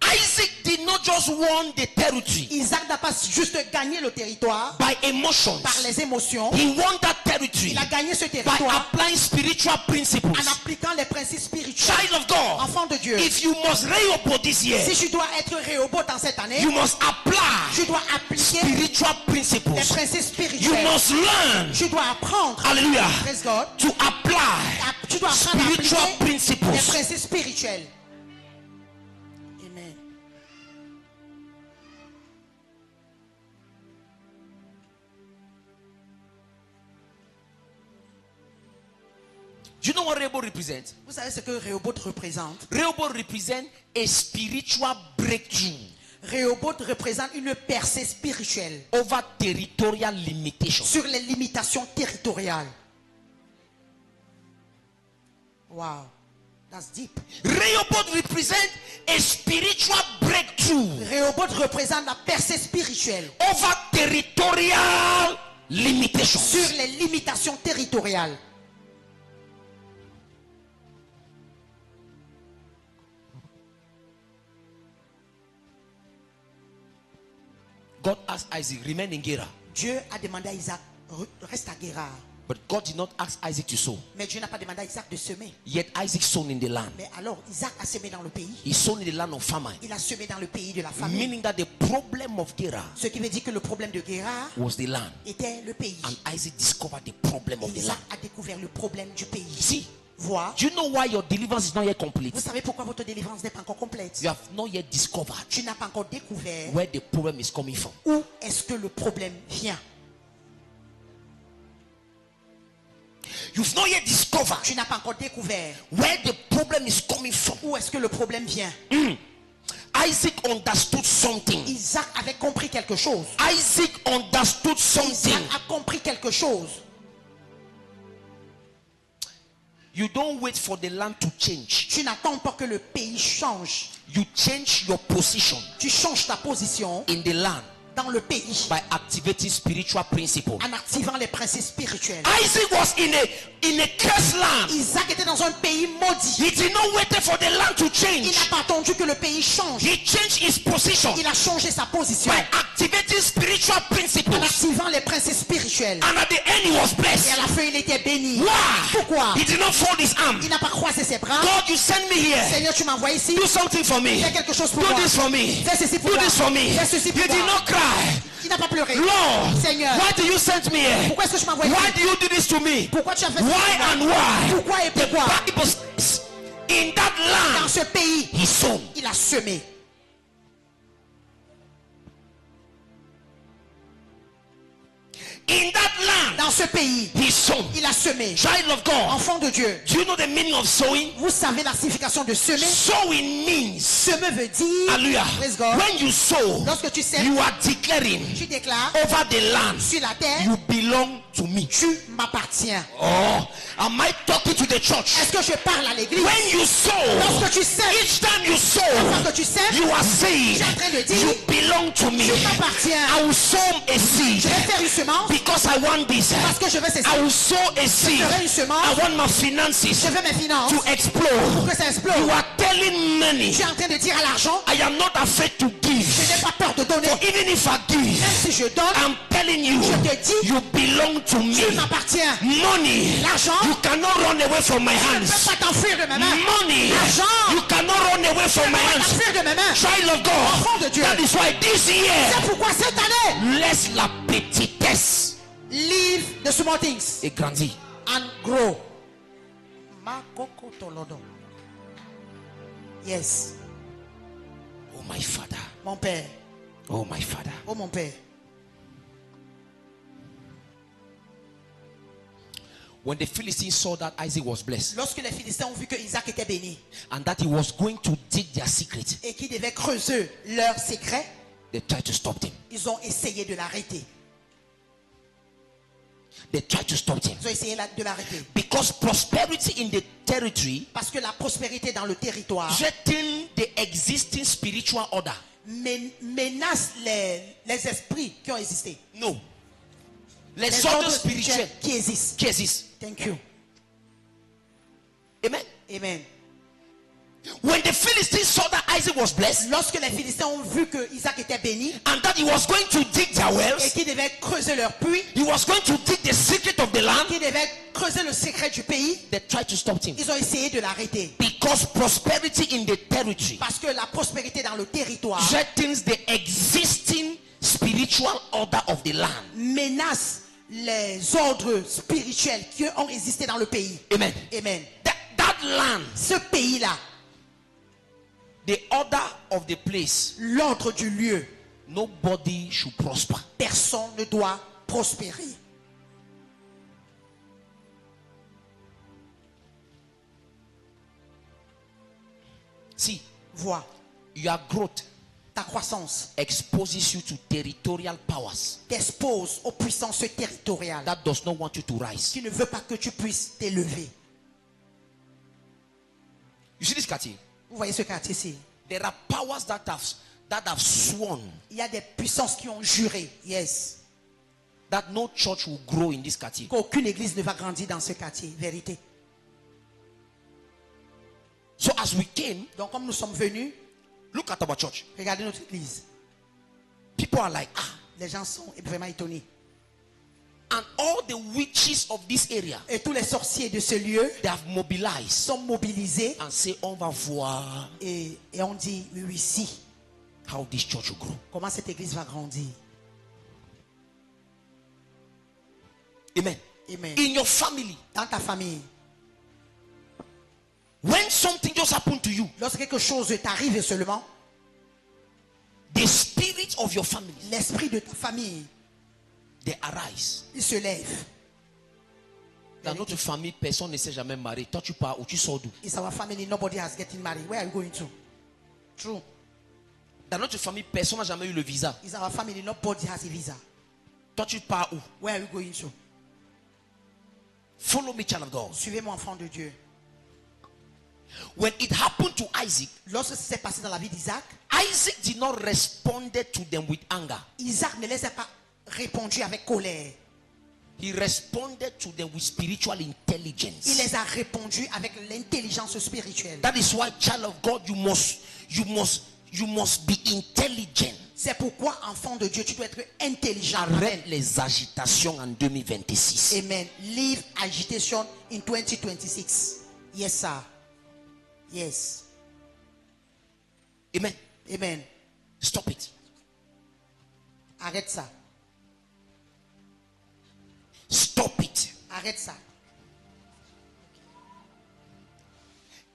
Isaac did not just won the territory Isaac n'a pas juste gagné le territoire by emotions. par les émotions. He won that territory Il a gagné ce by territoire applying spiritual principles. en appliquant les principes spirituels. Child of God, Enfant de Dieu, if you must Rehoboth this year, si je dois être Rehoboth en cette année, you must apply je dois appliquer spiritual les principles. principes You spirituels. must learn, Je dois apprendre, hallelujah, praise God, to apply tu dois apprendre à spiritual appliquer les principles. principes spirituels. Amen. Do you know what Rehoboth represents? Vous savez ce que Rehoboth représente? Rehoboth represents a spiritual breakthrough Rehoboth représente une percée spirituelle over territorial limitations. sur les limitations territoriales. Wow, that's deep. Rehoboth represents a spiritual breakthrough Rehoboth représente la percée spirituelle over territorial limitations. sur les limitations territoriales. God asked Isaac, remain in Gerar. Dieu a demandé à Isaac, reste à Guérard. But God did not ask Isaac to sow. Mais Dieu n'a pas demandé à Isaac de semer. Yet Isaac sown in the land. Mais alors, Isaac a semé dans le pays. He sown in the land of famine. Il a semé dans le pays de la famine. Meaning that the problem of Gerar Ce qui veut dire que le problème de Guérard was the land. était le pays. And Isaac discovered the problem Et of the Isaac land. a découvert le problème du pays. See, Vois. Do you know why your deliverance is not yet complete? Vous savez pourquoi votre délivrance n'est pas encore complète? You have not yet discovered Tu n'as pas encore découvert where the problem is coming from. où est-ce que le problème vient. You've not yet discovered Tu n'as pas encore découvert where the problem is coming from. où est-ce que le problème vient. Isaac understood something. Isaac avait compris quelque chose. Isaac understood something. Isaac a compris quelque chose. You don't wait for the land to change. Tu n'attends pas que le pays change. You change your position Tu changes ta position in the land dans le pays by activating spiritual principle. en activant les principes spirituels. Isaac was in a cursed land. Isaac était dans un pays maudit. He did not wait for the land to Il change. n'a pas attendu que le pays change. He changed his position Il a changé sa position by activating spiritual en principles. activant les principes spirituels. And at the end, he was Et à blessed. la fin, il était béni. Why? Pourquoi? He did not fold his arm. Il n'a pas croisé ses bras. God, you send me here. Seigneur, tu m'envoies ici. Do something for me. Fais quelque chose pour Do moi. this for me. Fais ceci pour Do moi. this for me. Fais ceci pour You moi. did not cry. Il n'a pas pleuré. Lord, Seigneur, why do you send me here? pourquoi est-ce que tu m'envoies Why ici? do you do this to me? Pourquoi tu as fait ça? Why and why? Pourquoi et The pourquoi? Bible says, in that Dans land, ce pays, he sown. il a semé. In that land, Dans ce pays, he sown. il a semé. Child of God, Enfant de Dieu, do you know the meaning of sowing? vous savez la signification de semer? Sowing means, Semer veut dire, hallelujah, praise God, when you sow, lorsque tu sèmes, you are declaring tu déclares over the land, sur la terre, you belong to me. tu m'appartiens. Oh, am I talking to the church? Est-ce que je parle à l'église? When you sow, Lorsque tu sèmes, each time you sow, lorsque tu sèmes, you are saying, tu es en train de dire, you belong to me. tu m'appartiens. I will sow a seed Je vais faire une semence because I want this. parce que je veux ceci. I will sow a seed. ferai une semence. I want my finances Je veux mes finances to explode. que ça explose. You are telling money, Tu es en train de dire à l'argent, I am not afraid to je n'ai give. pas peur de donner. For even if I Même give, si je donne, I'm telling you, je te dis, you belong to tu me. m'appartiens. Money, L'argent, you cannot run away from my tu ne hands. peux pas t'enfuir de mes mains. Money, L'argent, you cannot run away from my hands. t'enfuir de mes mains. Child of Enfant de God, Dieu. that is why this year, C'est pourquoi cette année, laisse la petitesse leave the small things et grandit. and grow. Makoko tolodo. Yes, Oh my Father, mon père. oh my Father. Oh mon père. When the Philistines saw that Isaac was blessed Lorsque les Philistins ont vu que Isaac était béni and that he was going to dig their secret, et qu'ils devaient creuser leur secret, they tried to stop him. ils ont essayé de l'arrêter. They tried to stop him. Ils ont essayé de l'arrêter. Because prosperity in the territory Parce que la prospérité dans le territoire threatened the existing spiritual order. menace les esprits qui ont existé. No. Les Les ordres ordres spirituels spirituels qui existent. qui existent. Thank you. Amen. Amen. When the Philistines saw that Isaac was blessed Lorsque les Philistins ont vu que Isaac était béni and that he was going to dig their et wells, qu'ils devaient creuser leur puits, he was going to dig the secret of the land, qu'ils devaient creuser le secret du pays, they tried to stop him. ils ont essayé de l'arrêter. Because prosperity in the territory Parce que la prospérité dans le territoire threatens the existing spiritual order of the land. menace les ordres spirituels qui ont existé dans le pays. Amen. Amen. That land, Ce pays-là, the order of the place, l'ordre du lieu, nobody should prosper. personne ne doit prospérer. See, Vois, your growth ta croissance exposes you to territorial powers t'expose aux puissances territoriales that does not want you to rise. qui ne veut pas que tu puisses t'élever. You see this quartier? Vous voyez ce quartier-ci? There are powers that have sworn Il y a des puissances qui ont juré, yes, that no church will grow in this quartier. qu'aucune église ne va grandir dans ce quartier. Vérité. So as we came, Donc comme nous sommes venus, look at our church. regardez notre église. People are like, Les gens sont vraiment étonnés. and all the witches of this area, Et tous les sorciers de ce lieu they have mobilized sont mobilisés and say, on va voir et on dit, oui, oui, si, how this church will grow. comment cette église va grandir. Amen. Amen. In your family, Dans ta famille, When something just happened to you, Lorsque quelque chose t'arrive seulement, the spirit of your family, l'esprit de ta famille, they arise. il se lève. Dans notre famille, personne ne s'est jamais marié. Toi, tu pars ou tu sors d'où? In our family, nobody has getting married. Where are you going to? True. Dans notre famille, personne n'a jamais eu le visa. In our family, nobody has a visa. Toi, tu pars où? Where are you going to? Follow me, child of God. Suivez-moi, enfant de Dieu. When it happened to Isaac, Lorsque c'est passé dans la vie d'Isaac, Isaac did not respond to them with anger. Isaac ne les a pas répondu avec colère. He responded to them with spiritual Il intelligence. les a répondu avec l'intelligence spirituelle. That is why, child of God, you must be intelligent. C'est pourquoi, enfant de Dieu, tu dois être intelligent. Amen. Arrête les agitations en 2026. Amen. Leave agitation in 2026. Yes, sir. Yes. Amen. Amen. Stop it. Arrête ça. Stop it. Arrête ça.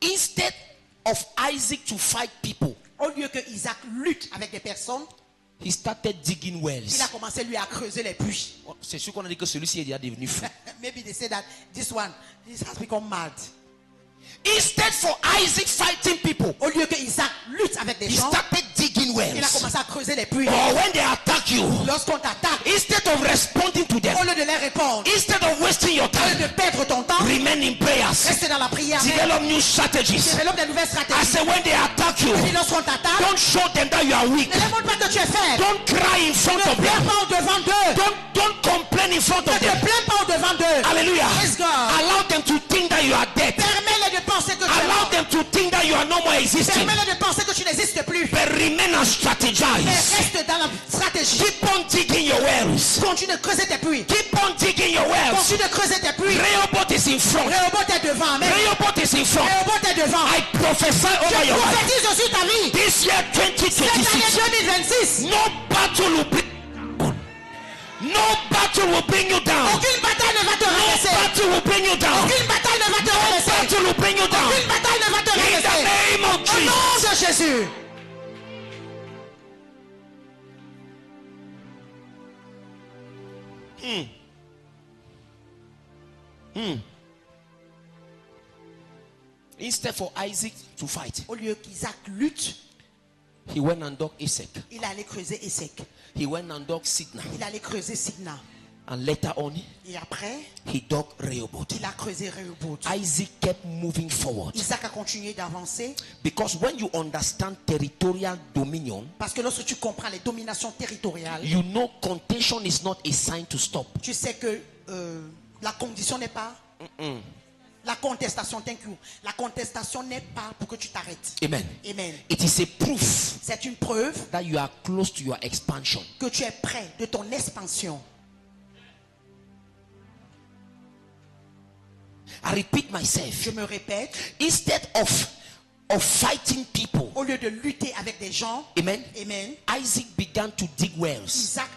Instead of Isaac to fight people, Au lieu que Isaac lutte avec des personnes, he started digging il wells. a commencé lui à creuser les puits. C'est sûr qu'on a dit que celui-ci est déjà devenu fou. Maybe they say that this has become mad. Instead for Isaac fighting people, Au lieu que Isaac lutte avec des he gens, started digging il a wells. commencé à creuser les puits. Or when they attack you, Lorsqu'on t'attaque, instead of responding to them, au lieu de les répondre, instead of wasting your au lieu time, de perdre ton temps, remain in prayers. reste dans la prière. Develop new strategies. Développe des nouvelles I stratégies. say when they attack you, Et lorsqu'on t'attaque, don't show them that you are weak. ne les montre pas que tu es faible. Don't cry in front Ne of pleure them. pas au devant d'eux. Don't complain in front Ne of te them. plains pas au devant d'eux. Hallelujah. Praise God. Allow them to think that you are dead. Permets-les de penser que tu es Allow mort. them to think that you are no more existing. Permets-les de penser que tu n'existes plus. But remain and Mais strategize. reste dans la stratégie. Keep on digging your wells. Continue de creuser tes puits. Keep on digging your wells. Continue de creuser tes puits. Rehoboth is in front. Rehoboth est devant. Amen. Rehoboth is in front. Rehoboth est devant. I prophesy over Je your life. prophétise sur ta vie. This year Cette année 2026, 2026, no battle will bring no battle will bring you down. aucune bataille ne va te No rabaisser. battle will bring you down. Aucune bataille ne va te rabaisser. Battle will bring you down. Aucune bataille ne va te In the rabaisser. name of Au nom Jesus. de Jésus. Instead for Isaac to fight, Au lieu qu'Isaac lutte, he went and dug Isaac. il allait creuser Essek. He went and dug Sidna. Il allait creuser Signa. And later on, Et après, he dug Rehoboth. il a creusé Rehoboth. Isaac kept moving forward. Isaac a continué d'avancer Because when you understand territorial dominion, parce que lorsque tu comprends les dominations territoriales, you know contention is not a sign to stop. tu sais que la condition n'est pas la contestation. Thank you. La contestation n'est pas pour que tu t'arrêtes. Amen. Amen. It is a proof C'est une preuve that you are close to your expansion. que tu es prêt de ton expansion. I repeat myself. Je me répète, Instead of fighting people, au lieu de lutter avec des gens, amen, amen, Isaac began to dig wells. Isaac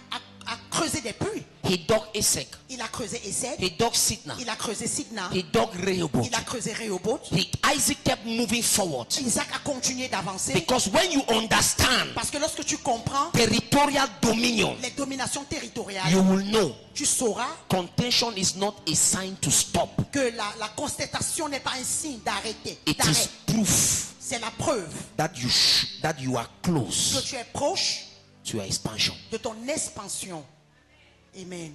a creusé des puits. He dug Isaac. Il a creusé Essek. He dug Sidna. Il a creusé Signa. He dug Rehoboth. Il a creusé Rehoboth. Isaac kept moving forward. Isaac a continué d'avancer. Because when you understand Parce que lorsque tu comprends territorial dominion, les dominations territoriales, you will know tu sauras contention is not a sign to stop. que la contestation n'est pas un signe d'arrêter. It d'arrêt. is proof C'est la preuve that you are que close tu es proche to your expansion. de ton expansion. Amen.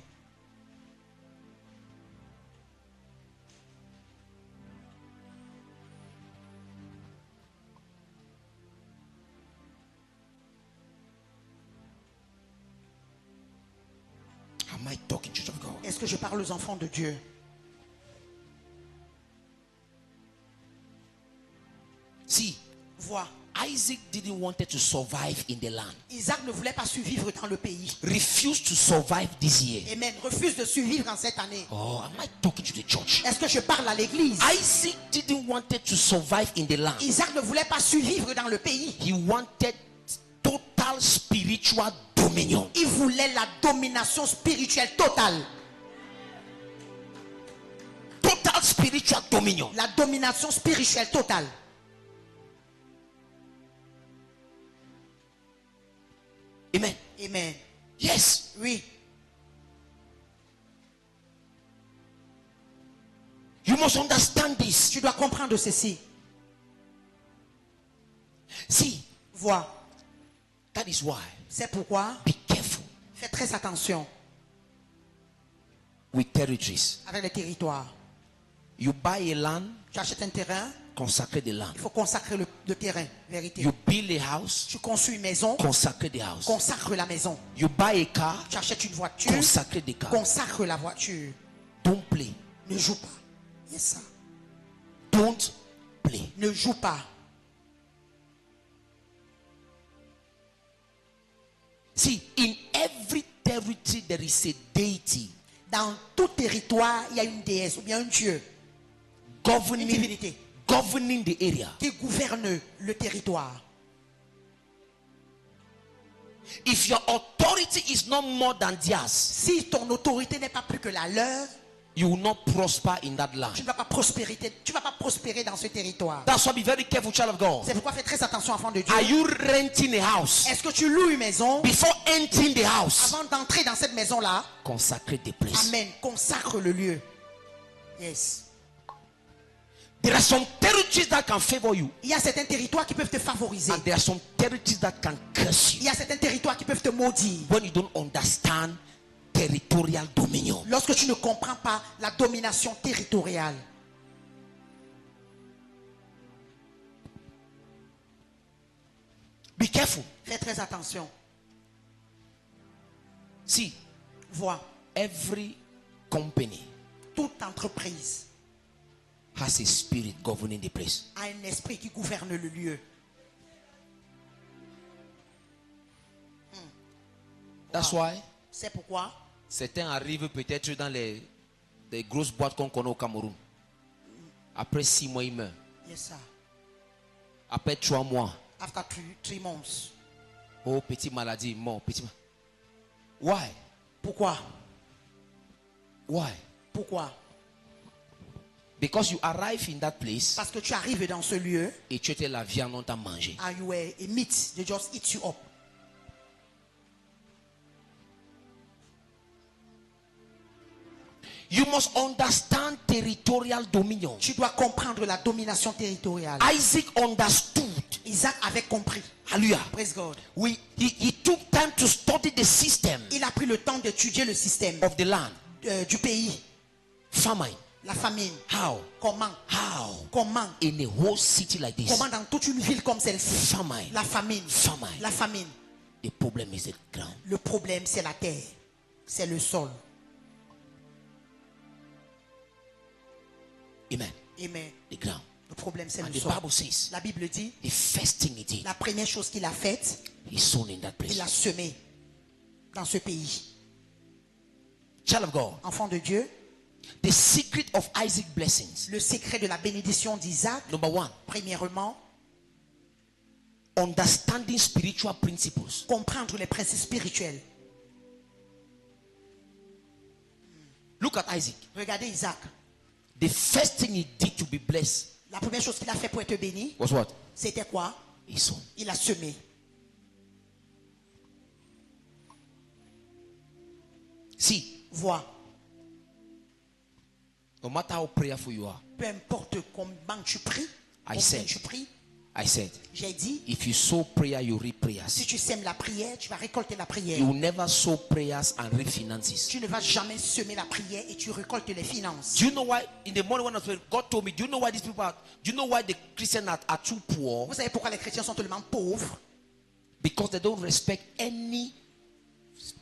Am I talking, church of God? Est-ce que je parle aux enfants de Dieu? See, Vois, Isaac didn't want to survive in the land. Isaac ne voulait pas survivre dans le pays. Refused to survive this year. Amen. Refuse de survivre en cette année. Oh, am I talking to the church? Est-ce que je parle à l'église? Isaac didn't want to survive in the land. Isaac ne voulait pas survivre dans le pays. He wanted total spiritual dominion. Il voulait la domination spirituelle totale. Total spiritual dominion. La domination spirituelle totale. Amen. Amen. Yes. Oui. You must understand this. Tu dois comprendre ceci. See, Vois. that is why. C'est pourquoi, Be careful fais très attention with territories. avec les territoires. You buy a land, Tu achètes un terrain, consecrate the land. il faut consacrer le terrain. Vérité. You build a house, Tu construis une maison, consecrate the house. consacre la maison. You buy a car, Tu achètes une voiture, consecrate the car. consacre la voiture. Don't play. Ne joue pas. Yes, ça. Don't play. Ne joue pas. See, in every territory there is a deity Dans tout territoire, il y a une déesse ou bien un dieu, une governing divinité governing the area. qui gouverne le territoire. If your authority is not more than theirs, Si ton autorité n'est pas plus que la leur, you will not prosper in that tu land. ne vas pas prospérer dans ce territoire. That's why be very careful, child of God. C'est pourquoi fais très attention, enfant de Dieu. Are you renting a house? Est-ce que tu loues une maison? Before entering the house, Avant d'entrer dans cette maison-là, consecrate the place. amen, consacre le lieu. Yes. There are some territories that can favor you, Il y a certains territoires qui peuvent te favoriser. and there are some territories that can curse Il you y a certains territoires qui peuvent te maudire. when you don't understand territorial dominion. Lorsque tu ne comprends pas la domination territoriale. Be careful. Fais très attention. See, Vois, every company toute entreprise has a spirit governing the place. a un esprit qui gouverne le lieu. That's why C'est pourquoi certains arrivent peut-être dans les grosses boîtes qu'on connaît au Cameroun. Après 6 mois, ils meurent. yes, sir. Après 3 mois, After 3 months. oh, petite maladie, mort. Why? Pourquoi? Why? Pourquoi? Because you arrive in that place Parce que tu arrives dans ce lieu et tu étais la viande, on t'a mangé. and you were a meat. They just eat you up. You must understand territorial dominion. Tu dois comprendre la domination territoriale. Isaac understood. Isaac avait compris. Hallelujah. Praise God. He took time to study the system Il a pris le temps d'étudier le système of the land. du pays. Famine. La famine. How? Comment? How? Comment? In a whole city like this. Comment dans toute une ville comme celle-ci? Famine. La famine. Famine. La famine. The problem is the ground. Le problème, c'est la terre. C'est le sol. Amen. Amen. The ground. Le problème, c'est And le the sol. Bible says La Bible dit, the first thing he did, la première chose qu'il a faite, he sown in that il place. a semé dans ce pays. Child of God, Enfant de Dieu, the secret of Isaac blessings. le secret de la bénédiction d'Isaac, Number 1, premièrement, understanding spiritual principles. comprendre les principes spirituels. Look at Isaac. Regardez Isaac. The first thing he did to be blessed La première chose qu'il a fait pour être béni, was what? c'était quoi? He sown. Il a semé. See, Vois, no matter how prayerful you are, peu importe combien tu pries, I said. I said, j'ai dit, if you sow prayer, you reap si prayers. tu sèmes la prière, tu vas récolter la prière. You will never sow prayers and reap finances. Tu ne vas jamais semer la prière et tu récoltes les finances. Do you know why? In the morning when I was praying, God told me, do you know why these people are, do you know why the Christians are too poor? Vous savez pourquoi les chrétiens sont tellement pauvres? Because they don't respect any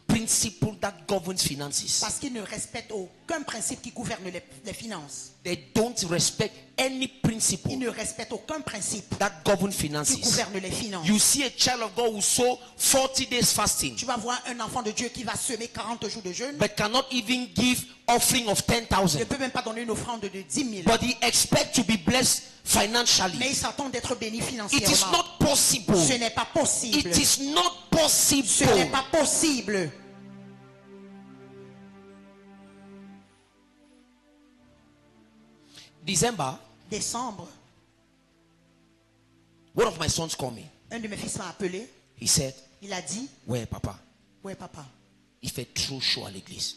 principle that governs finances. Parce qu'ils ne respectent aucun principe qui gouverne les finances. They don't respect any Ils principle ne respectent aucun principe that governs qui finances. gouverne les finances. You see a child of God who sow 40 days fasting, Tu vas voir un enfant de Dieu qui va semer 40 jours de jeûne. but cannot even give offering of Il ne 10,000. peut même pas donner une offrande de 10 000. But he expects to be blessed financially. Mais il s'attend d'être béni It is financièrement. not possible. Ce n'est pas possible. It is not possible. Ce n'est pas possible. December, décembre, one of my sons called me. un de mes fils m'a appelé. He said, Il a dit, "Where, Papa? ouais papa, Il fait trop chaud à l'église."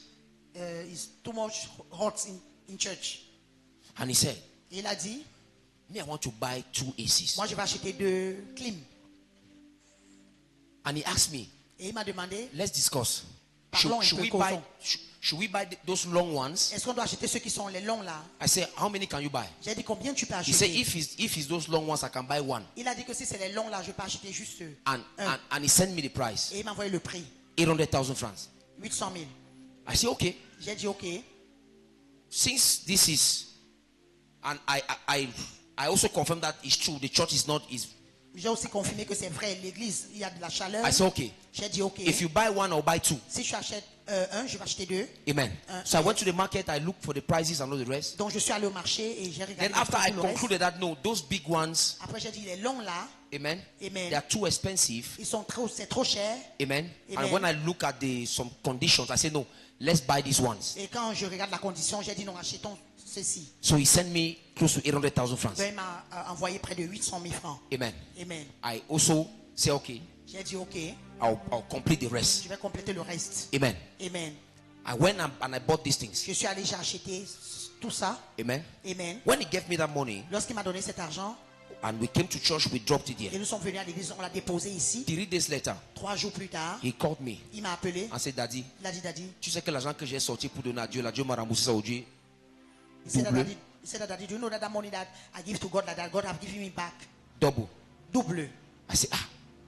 it's too much hot in church. And he said, Et il a dit, "Me, I want to buy 2 ACs." moi je vais acheter 2 clims. And he asked me, Et il m'a demandé, "Let's discuss. Parlons un Should peu, we buy? causons. Should we buy those long ones?" est-ce qu'on doit acheter ceux qui sont les longs là? I said, "How many can you buy?" J'ai dit, combien tu peux He said, acheter? if it's those long ones, I can buy one. Il a dit que si c'est les longs là, je peux acheter juste And he sent me the price, Et il m'a envoyé le prix, 800,000 francs. 800 000. I said, "Okay." J'ai dit, ok. Since this is, and I also confirm that it's true. The church is not is. J'ai aussi confirmé que c'est vrai, l'église, il y a de la chaleur. I said, "Okay. J'ai dit, ok. If you buy one, I'll buy 2." Si tu achètes un, je vais acheter 2. Amen. So I went to the market. I looked for the prices and all the rest. Donc je suis allé au marché et j'ai regardé Then after I tout le reste. concluded that no, those big ones, Après j'ai dit, les longs là, amen, Amen. they are too expensive. c'est trop cher. Amen. Amen. And when I look at some conditions, I say no, let's buy these ones. Et quand je regarde la condition, j'ai dit, non, achetons ceci. So he sent me close to 800,000 francs. Donc il m'a envoyé près de 800 000 francs. Amen. Amen. I also say, okay, J'ai dit, ok, I'll complete the rest. je vais compléter le reste. Amen. Amen. I went and I bought these things. Je suis allé, j'ai acheté tout ça. Amen. Amen. When he gave me that money Lorsqu'il m'a donné cet argent, and we came to church, we dropped it et here. nous sommes venus à l'église, on l'a déposé ici. 3 days later, 3 jours plus tard, he called me il m'a appelé. and said, "Daddy, Il a dit, Daddy, tu sais que l'argent que j'ai sorti pour donner à Dieu, là, Dieu m'a remboursé ça aujourd'hui." he said, Double. Daddy, do you know that money that I give to God, that God have given me back? Double. Double. I said, "Ah."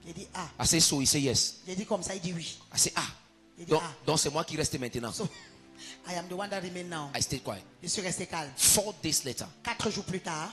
J'ai dit, ah. I said, "So?" He said, "Yes." J'ai dit comme ça, il dit oui. I said, "Ah." Il dit, Donc, ah. donc c'est moi qui reste maintenant. So, I am the one that remain now. I stayed quiet. Je suis resté calme. 4 days later, 4 jours plus tard,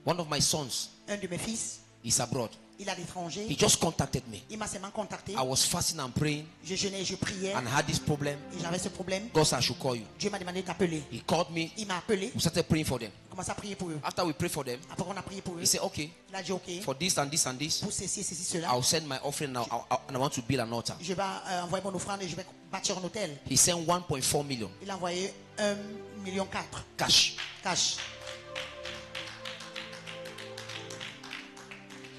one of my sons un de mes fils, is abroad. il est à l'étranger. He just contacted me. Il m'a seulement contacté. I was fasting and praying Je jeûnais, je priais. and had this problem. Et j'avais ce problème. God said I should call you. Dieu m'a demandé de t'appeler. He called me. Il m'a appelé. We started praying for them. On commence à prier pour eux. After we prayed for them, Après qu'on a prié pour eux, he said, "Okay, il a dit ok. for this and this and this, Pour ceci, ceci, cela. I'll send my offering now and I want to build an altar." Je vais envoyer mon offrande et je vais bâtir un hôtel. He sent 1.4 million Il a envoyé 1,4 million cash. cash.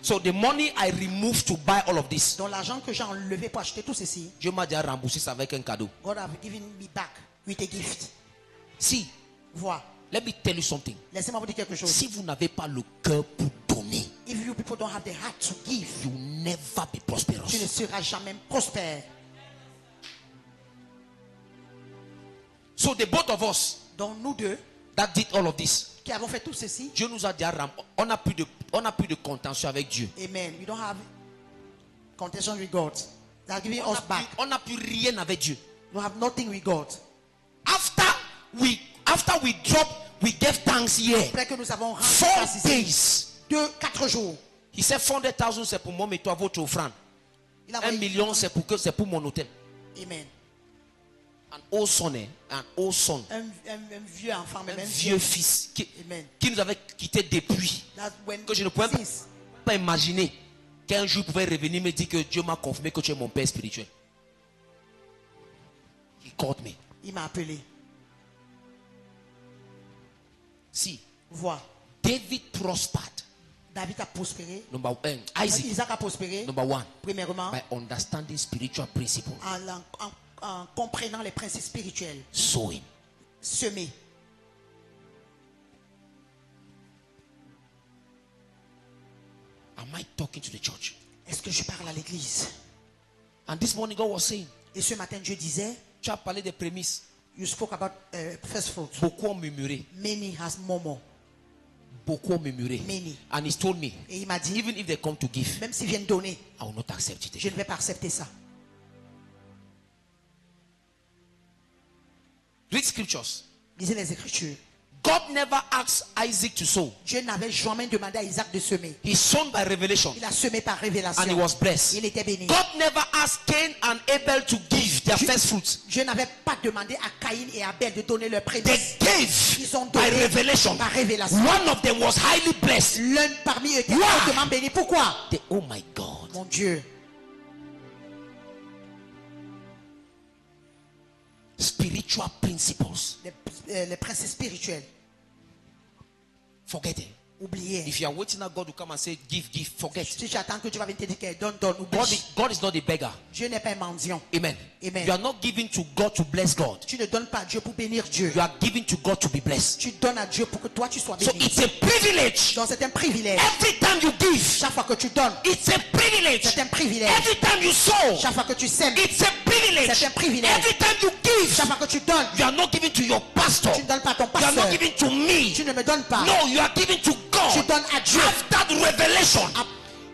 So the money I removed to buy all of this, Donc l'argent que j'ai enlevé pour acheter tout ceci, Dieu m'a déjà remboursé ça avec un cadeau. God have given me back with a gift. See, Vois. let me tell you something. Laissez-moi vous dire quelque chose. Si vous n'avez pas le cœur pour donner, If you people don't have the heart to give, you will never be tu ne prosperous. seras jamais prospère. So the both of us Donc nous deux that did all of this, qui avons fait tout ceci, Dieu nous a déjà on n'a plus de contention avec Dieu. amen. We don't have contention with God. They are giving us back. On n'a plus rien avec Dieu. We have nothing with God. After we drop, we gave thanks here. Après que nous avons rendu 4 grâce ici, days. 4 jours. He said 400,000 c'est pour moi, mais toi votre offrande. Il a 1 envoyé- million c'est pour mon hôtel. Amen. Un old son, Un vieux enfant, mais un même vieux fils Amen. qui nous avait quitté depuis. That's when Que je ne pouvais since pas imaginer qu'un jour il pouvait revenir me dire que Dieu m'a confirmé que tu es mon père spirituel. He called me. il m'a appelé. See, Vois. David prospered. David a prospéré. Number 1. Isaac. Isaac a prospéré. Number 1. Premièrement, By understanding spiritual principles. en comprenant les principes spirituels. Sowing. Semer. Am I talking to the church? Est-ce que je parle à l'église? And this morning God was saying, Et ce matin, Dieu disait, tu as parlé des prémices. you spoke about first fruit. Beaucoup ont murmuré. Many has more. Beaucoup ont murmuré. Many. And he told me, Et il m'a dit, even if they come to give, même s'ils viennent donner, I will not accept it. je ne vais pas accepter ça. Read scriptures. Lisez les Écritures. God never asked Isaac to sow. Dieu n'avait jamais demandé à Isaac de semer. He sown by revelation Il a semé par révélation. and he was blessed. Il était béni. God never asked Cain and Abel to give their first fruits. Dieu n'avait pas demandé à Caïn et Abel de donner leur They prémices. gave Ils ont by donné revelation. par révélation. One of them was highly blessed. L'un parmi eux était Why? hautement béni. Pourquoi? Oh my God. Mon Dieu. Spiritual principles. Les principes spirituels. forget it. Oubliez. If you are waiting that God to come and say, give, forget. Si tu attends que Dieu va venir te dire que donne, oublie. God is not a beggar. Dieu n'est pas un mendiant. Amen. Amen. You are not giving to God to bless God. Tu ne donnes pas à Dieu pour bénir Dieu. You are giving to God to be blessed. Tu donnes à Dieu pour que toi tu sois So béni. it's a privilege. Donc c'est un privilège. Every time you give, Chaque fois que tu donnes, it's a privilege. c'est un privilège. Every time you sow, Chaque fois que tu sèmes, it's a privilege. c'est un privilège. Every time you give, Chaque fois que tu donnes, you are not giving to your pastor. tu ne donnes pas à ton You are not pasteur. giving to me. Tu ne me donnes pas. No, you are giving to God. Tu donnes à Dieu. Have that revelation.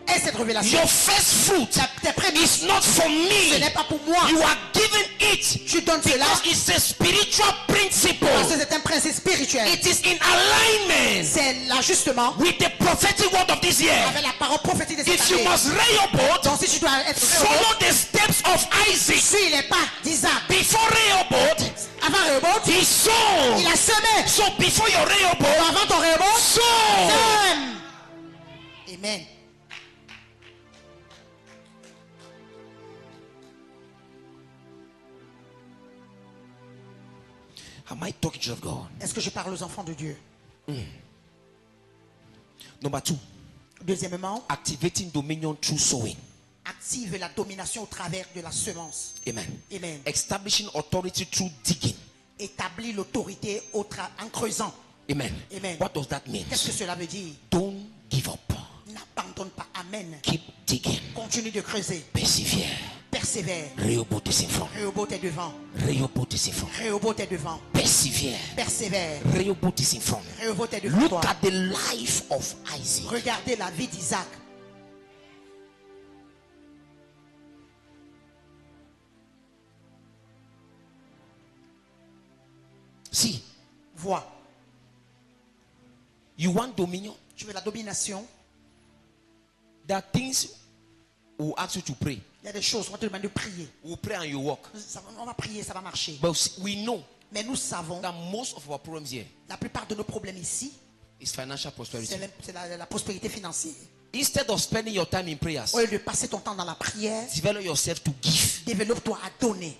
Et cette révélation, Your first fruit tes prémices, is not for ce me. n'est pas pour moi. You are giving it Tu donnes cela because it's a spiritual principle. parce que c'est un principe spirituel. It is in alignment C'est l'ajustement with the prophetic word of this year. avec la parole prophétique de cette If you année. must Rehoboth, Donc si tu dois être follow the steps of Isaac. suis les pas d'Isaac. Before Rehoboth, Avant Rehoboth, he sowed. il a semé. So before your Rehoboth, Avant ton Rehoboth, sow. sème. Amen. Am I talking to of God? Est-ce que je parle aux enfants de Dieu? Number 2, Deuxièmement, activating dominion through sowing. active la domination au travers de la semence. Amen. Amen. Establishing authority through digging. Établis l'autorité en creusant. Amen. Amen. What does that mean? Qu'est-ce que cela veut dire? Don't give up. N'abandonne pas. Amen. Keep digging. Continue de creuser. Persevere. Persévère. Rehoboth is in front. Rehoboth est devant. Rehoboth is in front. Rehoboth est devant. Persevere. Persévère. Rehoboth is in front. Rehoboth est devant Look toi. at the life of Isaac. Regardez la vie d'Isaac. See, Vois. you want dominion? Tu veux la domination? There are things we'll ask you to pray. Il y a des choses, on va te demander de prier. We'll pray and you walk. On va prier, ça va marcher. But we know Mais nous savons, that most of our problems here la plupart de nos problèmes ici, is financial prosperity. c'est la prospérité financière. Instead of spending your time in prayers, Au lieu de passer ton temps dans la prière, develop yourself to give. développe-toi à donner.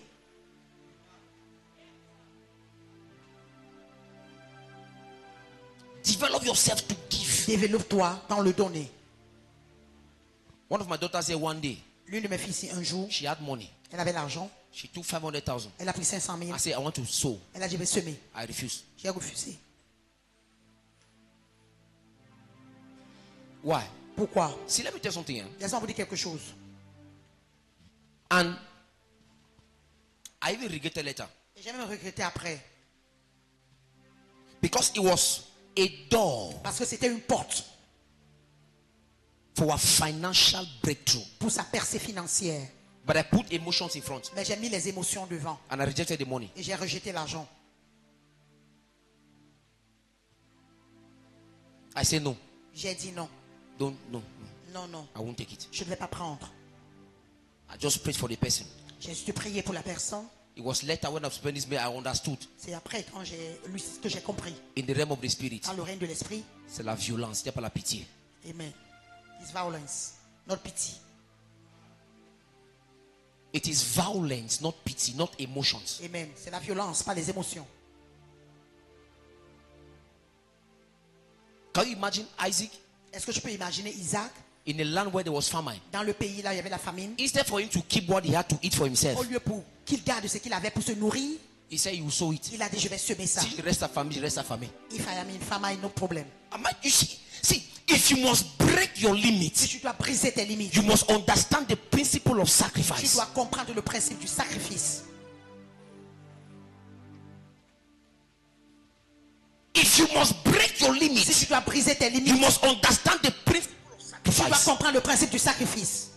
Develop yourself to give. Développe-toi dans le donner. One of my daughters here one day, L'une de mes filles ici, un jour, she had money. elle avait l'argent. She took 500,000. Elle a pris 500 000. I said, I want to sow. Elle a dit, je vais semer. I refuse. J'ai refusé. Why? Pourquoi? See, let me tell you something. Laissez-moi vous dire quelque chose. And I even regretted later. Et j'ai même regretté après. Because it was a door Parce que c'était une porte for a financial breakthrough. pour sa percée financière. But I put emotions in front Mais j'ai mis les émotions devant. and I rejected the money. Et j'ai rejeté l'argent. I said, no, J'ai dit non. no. Non, non. I won't take it. Je ne vais pas prendre. I just prayed for the person. J'ai juste prié pour la personne. It was later when I was spending this money, I understood. C'est après quand j'ai lu ce que j'ai compris. In the realm of the spirit, Dans le règne de l'esprit. c'est la violence, c'est pas la pitié. Amen. It's violence, not pity. It is violence, not pity, not emotions. Amen. C'est la violence, pas les émotions. Can you imagine Isaac Est-ce que je peux imaginer Isaac in a land where there was famine? dans le pays là, il y avait la famine. Instead for him to keep what he had to eat for himself, Au lieu pour qu'il garde ce qu'il avait pour se nourrir, he said, you sow it. il a dit je vais semer ça. Si je reste à famille, je reste à famille. If I am in famine, no problem. You see, if you must break your Si limits, tu dois briser tes limites, you must understand the principle of tu sacrifice. dois comprendre le principe du sacrifice. If you must break your Si limits, tu dois briser tes you limites, must understand the principle of tu dois sacrifice. comprendre le principe du sacrifice.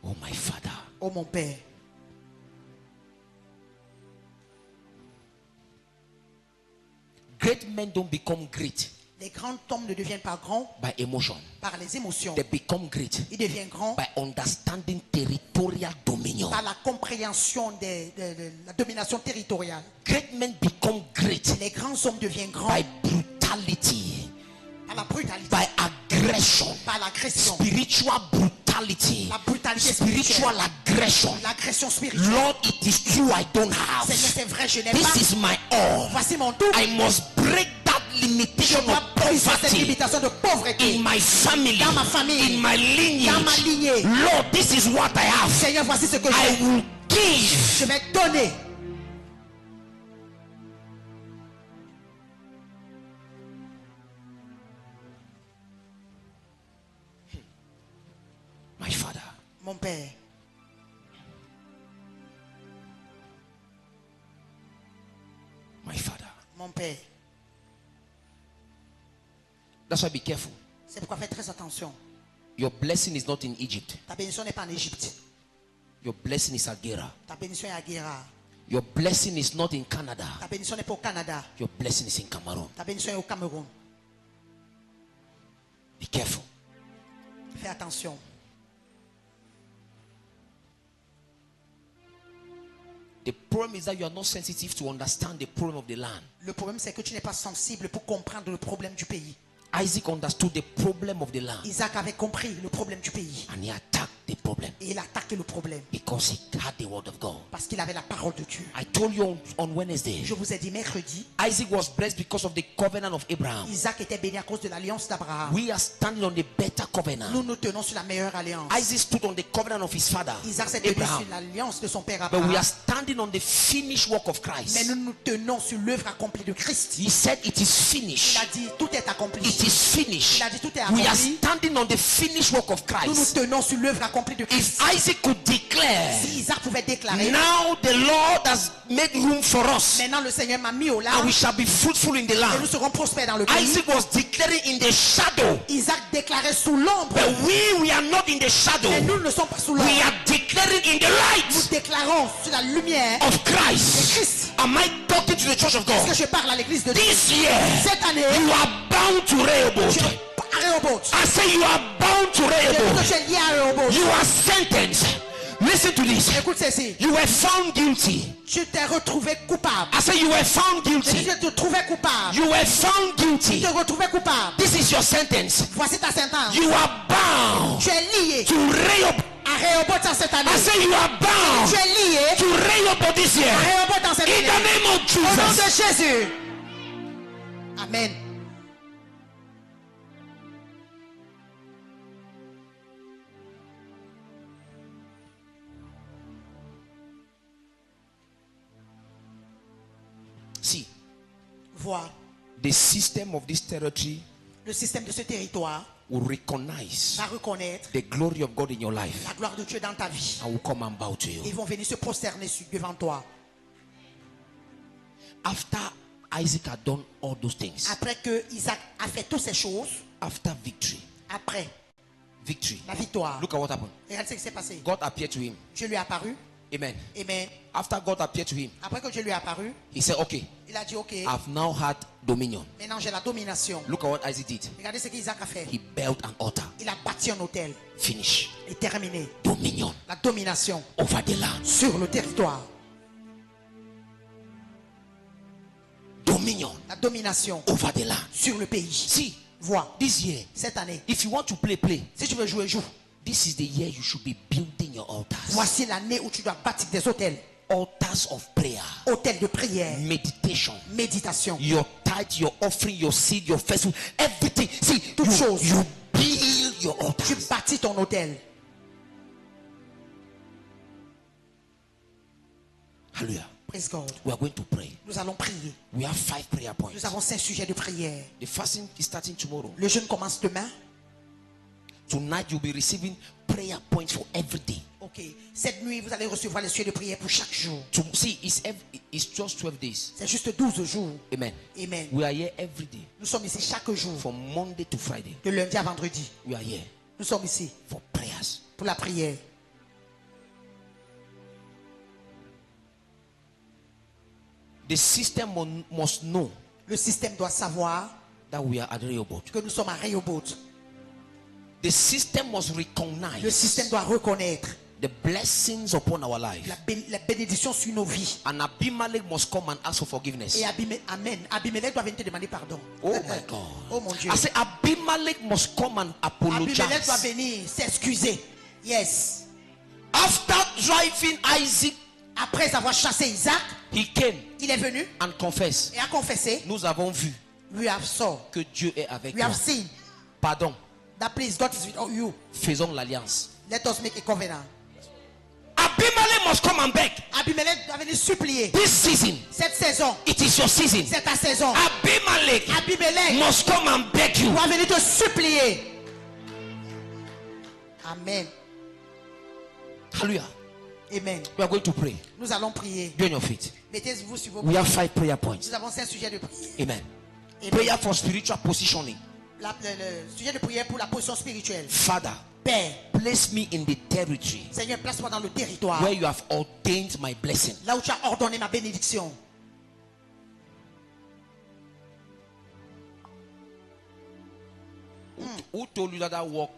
Oh my Father, Oh mon Père, great men don't become great les grands hommes ne deviennent pas grands by emotion. par les émotions. They become great Ils deviennent grands by understanding territorial dominion. par la compréhension de la domination territoriale. Great men become great Les grands hommes deviennent grands by brutality, par la brutalité, by aggression, par l'agression, spiritual brutality. brutality, La brutalité spiritual spirituelle. aggression. L'agression spirituelle. Lord, it is true I don't have. Seigneur, c'est vrai, je n'ai This pas. is my all. Voici mon tout. I must break that Je limitation dois of briser cette poverty limitation de pauvreté. in my family, Dans ma famille. in my Dans ma lineage. lignée. Lord, this is what I have. Seigneur, voici ce que I j'ai. will give. Je vais donner. My Father, Mon Père, my Father. mon Père. That's why be careful. C'est pourquoi faites très attention. Your blessing is not in Egypt. Ta bénédiction n'est pas en Égypte. Your blessing is at Gera. Ta bénédiction est à Guéra. Your blessing is not in Canada. Ta bénédiction n'est pas au Canada. Your blessing is in Cameroon. Ta bénédiction est au Cameroun. Be careful. Fais attention. The problem is that you are not sensitive to understand the problem of the land. Le problème, c'est que tu n'es pas sensible pour comprendre le problème du pays. Isaac understood the problem of the land Isaac avait compris le problème du pays. and he attacked the problem Et il a attaqué le problème. because he had the word of God. Parce qu'il avait la parole de Dieu. I told you on Wednesday, Je vous ai dit mercredi, Isaac was blessed because of the covenant of Abraham. Isaac était béni à cause de l'alliance d'Abraham. We are standing on the better covenant. Nous nous tenons sur la meilleure alliance. Isaac stood on the covenant of his father, Isaac s'est tenu Abraham. sur l'alliance de son père But we are Abraham. standing on the finished work of Mais Christ. nous nous tenons sur l'œuvre accomplie de Christ. He said it is Il finished. a dit tout est accompli. It is finished. Il a dit tout est We are accompli. standing on the finished work of Nous nous Christ. tenons sur l'œuvre accomplie de Christ. If Isaac could declare, Si Isaac pouvait déclarer, now the Lord has made room for us maintenant le Seigneur m'a mis au and large we shall be fruitful in the et nous land. serons prospères dans le pays. Isaac was declaring in the shadow, Isaac déclarait sous l'ombre. but we are not in the shadow. Mais nous ne sommes pas sous l'ombre. We are declaring in the Nous light déclarons sur la lumière of Christ. Christ. Am I talking to the church of Est-ce que God? je parle à l'église de Dieu? This year, Cette année, you are bound to je Rehoboth. à Rehoboth. I say you are bound to Je dis que Rehoboth. tu es lié à Rehoboth. You are sentenced. Listen to this. Écoute ceci. You were found guilty. Tu t'es retrouvé coupable. I say you were found Je dis guilty. que tu te trouvais coupable. You were found Tu guilty. te retrouvais coupable. This is your sentence. Voici ta sentence. You are bound Tu es lié to Rehoboth. à Rehoboth en cette année. I say you are Tu bound es lié to Rehoboth this year. à Rehoboth en cette In année. the name of Au nom de Jesus. Jésus. Amen. See, Vois, the system of this territory le système de ce territoire will recognize va reconnaître the glory of God in your life la gloire de Dieu dans ta vie. and will come and bow to you. Ils vont venir se prosterner devant toi. After Isaac had done all those things, Après que Isaac a fait toutes ces choses, after victory, après victory, la victoire, look at what happened. regarde ce qui s'est passé. God appeared to him. Dieu lui est apparu. Amen. Amen. After God appeared to him, Après que Dieu lui est apparu, he said, okay, il a dit ok, I've now had dominion. maintenant j'ai la domination. Look at what Isaac did. Regardez ce qu'Isaac a fait. He built an altar. Il a bâti un hôtel Finish. et terminé Dominion la domination over the land. sur le territoire. Dominion La domination over the land. sur le pays. See, Vois, this year, cette année, if you want to play, play. si tu veux jouer, joue. This is the year you should be building your altars. Voici l'année où tu dois bâtir des hôtels. Altars of prayer, Hôtels de prière, meditation, méditation. your tithe, your offering, your seed, your first fruit, everything. See, Toutes choses. you build your Tu altars. bâtis ton hôtel. Hallelujah. Praise God. We are going to pray. Nous allons prier. We have 5 prayer points. Nous avons 5 sujets de prière. The fasting is starting tomorrow. Le jeûne commence demain. Tonight you'll be receiving prayer points for every day. Ok. Cette nuit, vous allez recevoir les sujets de prière pour chaque jour. See, it's just 12 days. C'est juste 12 jours. Amen. Amen. We are here every day. Nous sommes ici chaque jour. From Monday to Friday. De lundi à vendredi. We are here Nous sommes ici for prayers. pour la prière. The system must know Le système doit savoir that we are at Rehoboth. que nous sommes à Rehoboth. The system must Le recognize système doit reconnaître the blessings upon our life. la bénédiction sur nos vies. And Abimelech must come and ask for forgiveness. Et Abimelech doit venir te demander pardon. Oh my God. Oh mon Dieu. I say Abimelech must come and Abimelech doit apologize. venir s'excuser. Yes. After driving Isaac, Après avoir chassé Isaac, he came il est venu and confessed. et a confessé. Nous avons vu We have saw. que Dieu est avec We toi. have seen Pardon, that please God is with you. faisons l'alliance. Let us make a covenant. Abimelech must come and beg. Abimelech doit venir supplier. This season, Cette saison, it is your season. c'est ta saison. Abimelech Abimelech must come and beg you. doit venir te supplier. Amen. Hallelujah. Amen. We are going to pray. Nous allons prier. Be on your feet. Mettez-vous sur vos We pieds. have 5 prayer points. Nous avons 5 sujets de prière. Amen. Amen. Prayer for spiritual positioning. Le sujet de prière pour la position spirituelle. Father, Père, place me in the territory Seigneur, place-moi dans le territoire where you have ordained my blessing. là où tu as ordonné ma bénédiction. Who told you that that work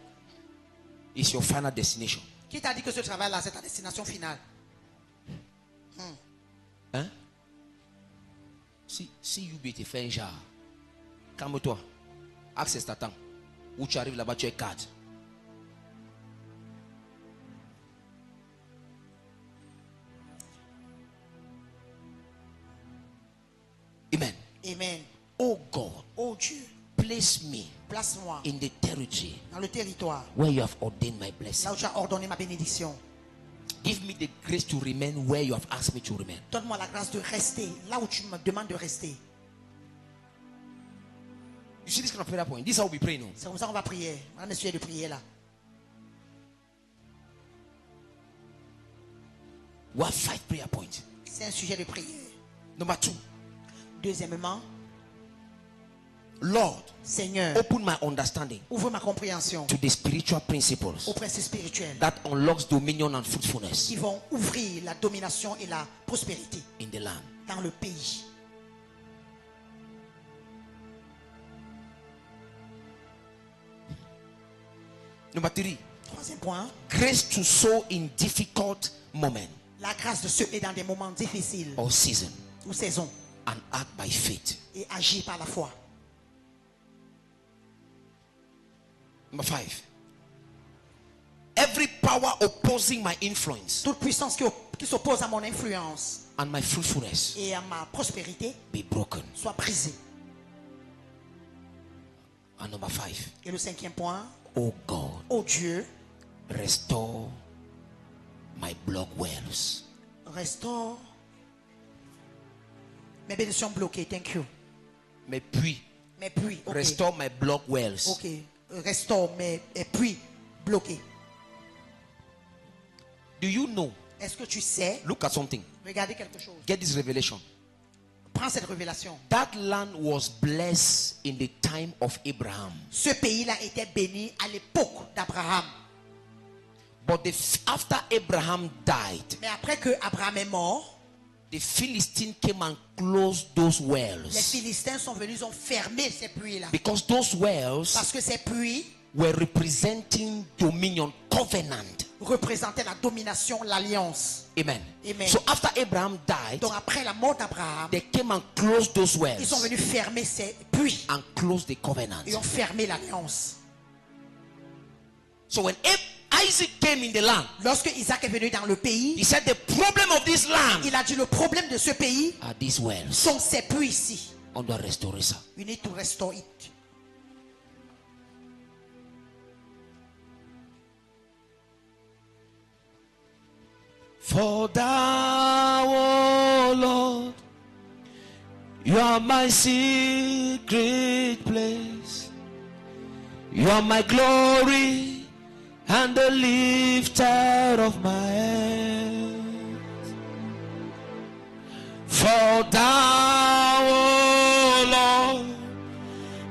is your final destination? Qui t'a dit que ce travail-là, c'est ta destination finale? Hein? Si you be a fin genre, calme-toi. Access t'attend. Où tu arrives là-bas, tu es cadre. Amen. Amen. Oh God, Oh Dieu, place me place-moi in the territory dans le territoire where you have ordained my blessing. là où tu as ordonné ma bénédiction. Give me the grace to remain where you have asked me to remain. Donne-moi la grâce de rester là où tu me demandes de rester. You see this kind of prayer point? This is how we pray now. C'est comme ça qu'on va prier. On a un sujet de prière là. We have 5 prayer points. C'est un sujet de prière. Number 2, Deuxièmement, Lord, Seigneur, open my understanding ouvre ma compréhension to the spiritual principles aux principes spirituels that unlocks dominion and fruitfulness qui vont ouvrir la domination et la prospérité in the land. dans le pays. Number 3, Troisième point, grace to sow in difficult moments la grâce de semer dans des moments difficiles or season ou saisons and act by faith. et agir par la foi. Number 5, every power opposing my influence Toute puissance qui s'oppose à mon influence and my fruitfulness et à ma prospérité be broken. soit brisée. And number 5, Et le cinquième point, oh God, oh Dieu, restore my blood wells. restaure mes bénédictions bloquées. Thank you. Mes puits. Mes puits. Ok. Restore my blood wells. Ok. Restaure mes puits bloqués. Do you know? Est-ce que tu sais? Look at something. Regardez quelque chose. Get this revelation. Prends cette révélation. That land was blessed in the time of Abraham. Ce pays-là était béni à l'époque d'Abraham. But after Abraham died, Mais après que Abraham est mort, the Philistines came and closed those les wells. Philistins sont venus, ils ont fermé ces puits-là. Because those wells Parce que ces puits were representing dominion, covenant. représentaient la domination, l'alliance. Amen. Amen. So after Abraham died, Donc après la mort d'Abraham, they came and closed those ils sont wells venus fermer ces puits and closed the covenant. et ont fermé l'alliance. So when Isaac came in the land, Lorsque Isaac est venu dans le pays, he said the problem of this land il a dit le problème de ce pays are these wells. sont ces puits ici. On doit restaurer ça. We need to restore it. For thou, O Lord, you are my secret place. You are my glory and the lifter of my head. For thou, O Lord,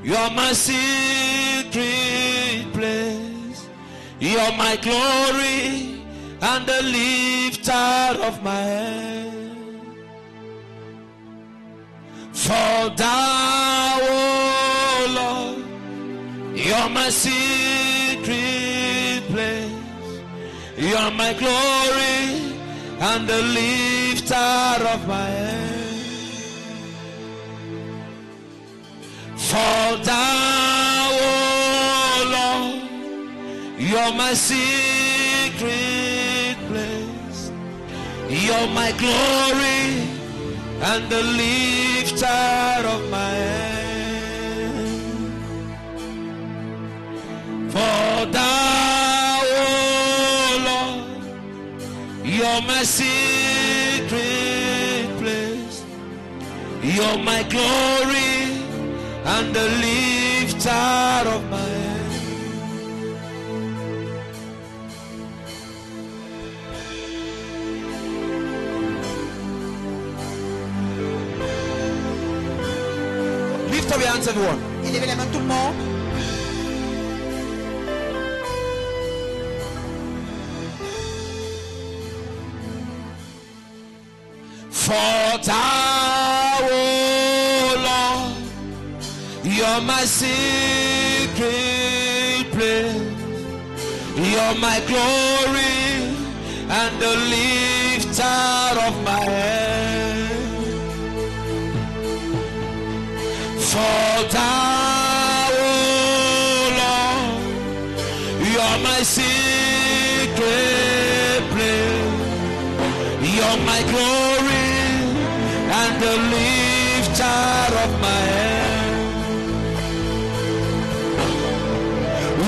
you are my secret place. You are my glory and the lifter of my head. For thou, O Lord, you are my secret place. You are my glory and the lifter of my head. For thou, O Lord, you are my secret secret place. You're my glory and the lifter of my head. For thou, O Lord, you're my secret place. You're my glory and the lifter of my head. Lift up your hands, everyone. Élevez les mains tout le monde. For thou, O Lord, you're my secret place. You're my glory and the lifter of my head. For thou, O Lord, you're my secret place. You're my glory and the lifter of my head.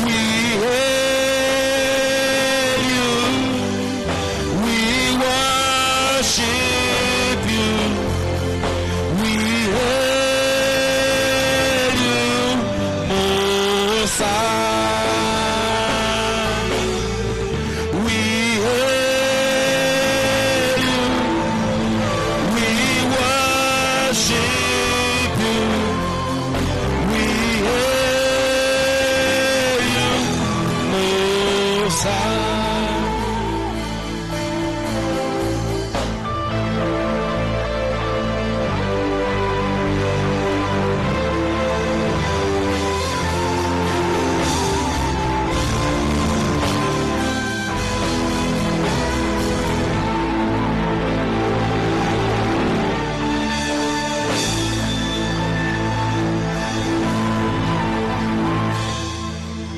We hail you, we worship you, we hail you, Most High. We hail you, we worship you, we hail you, Most High.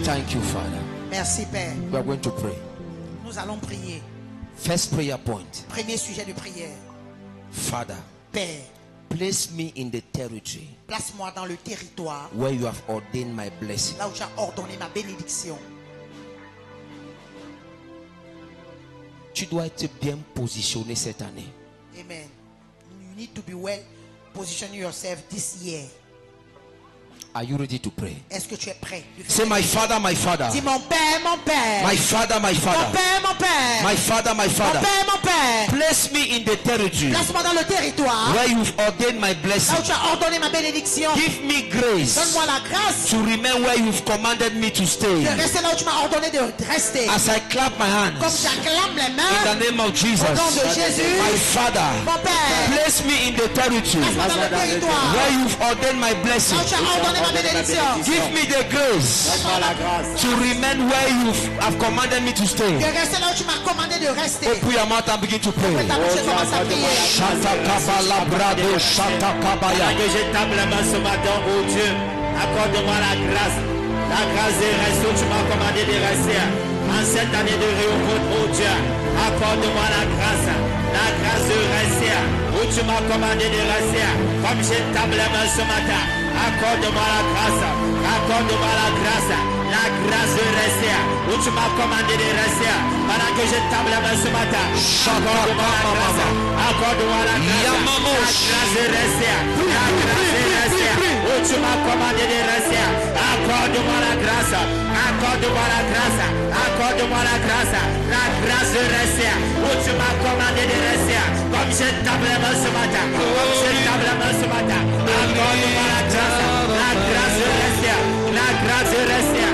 Thank you, Father. Merci Père. We are going to pray. Nous allons prier. First prayer point. Premier sujet de prière. Father, Père, place me in the territory place-moi dans le territoire where you have ordained my blessing. là où tu as ordonné ma bénédiction. Tu dois être bien positionné cette année. Amen. You need to be well positioning yourself this year. Are you ready to pray? Est-ce que tu es prêt? Say, my Father, my Father. Dis mon Père, mon Père. My Father, my Mon Father. Père, mon Père. My Father, my Mon Father. Père, mon Père. Place me in the territory Place-moi dans le territoire where you've ordained my là blessing. où tu as ordonné ma bénédiction. Give me grace Donne-moi la grâce to remain where you've commanded me to stay. de rester là où tu m'as ordonné de rester. As I clap my Comme hands j'acclame les in mains the name of Jesus, au nom de Jésus. my Father, Mon Père, place me in the territory place-moi dans le territoire where you've ordained my blessing. là où tu as ordonné ma bénédiction. Give me the grace Donne-moi la grâce to remain where you have commanded me to stay. de rester là où tu m'as commandé de rester. Open your mouth and begin to pray. Ta bouche commence à prier. Shata kabala brado shata kabaya. Que je tape la main ce matin, oh Dieu, accorde-moi la grâce de rester où tu m'as commandé de rester. En cette année de réunion, oh Dieu, accorde-moi la grâce de rester où tu m'as commandé de rester. Comme je tape la main ce matin, accorde-moi la grâce de rester où tu m'as commandé de rester. Pendant que je tape la main ce matin, accorde-moi la grâce de rester. Où tu m'as commandé de rester. Accorde-moi la grâce de rester. Où tu m'as commandé de rester. Comme je tape la main ce matin. Accorde-moi la grâce de rester. La grâce de rester.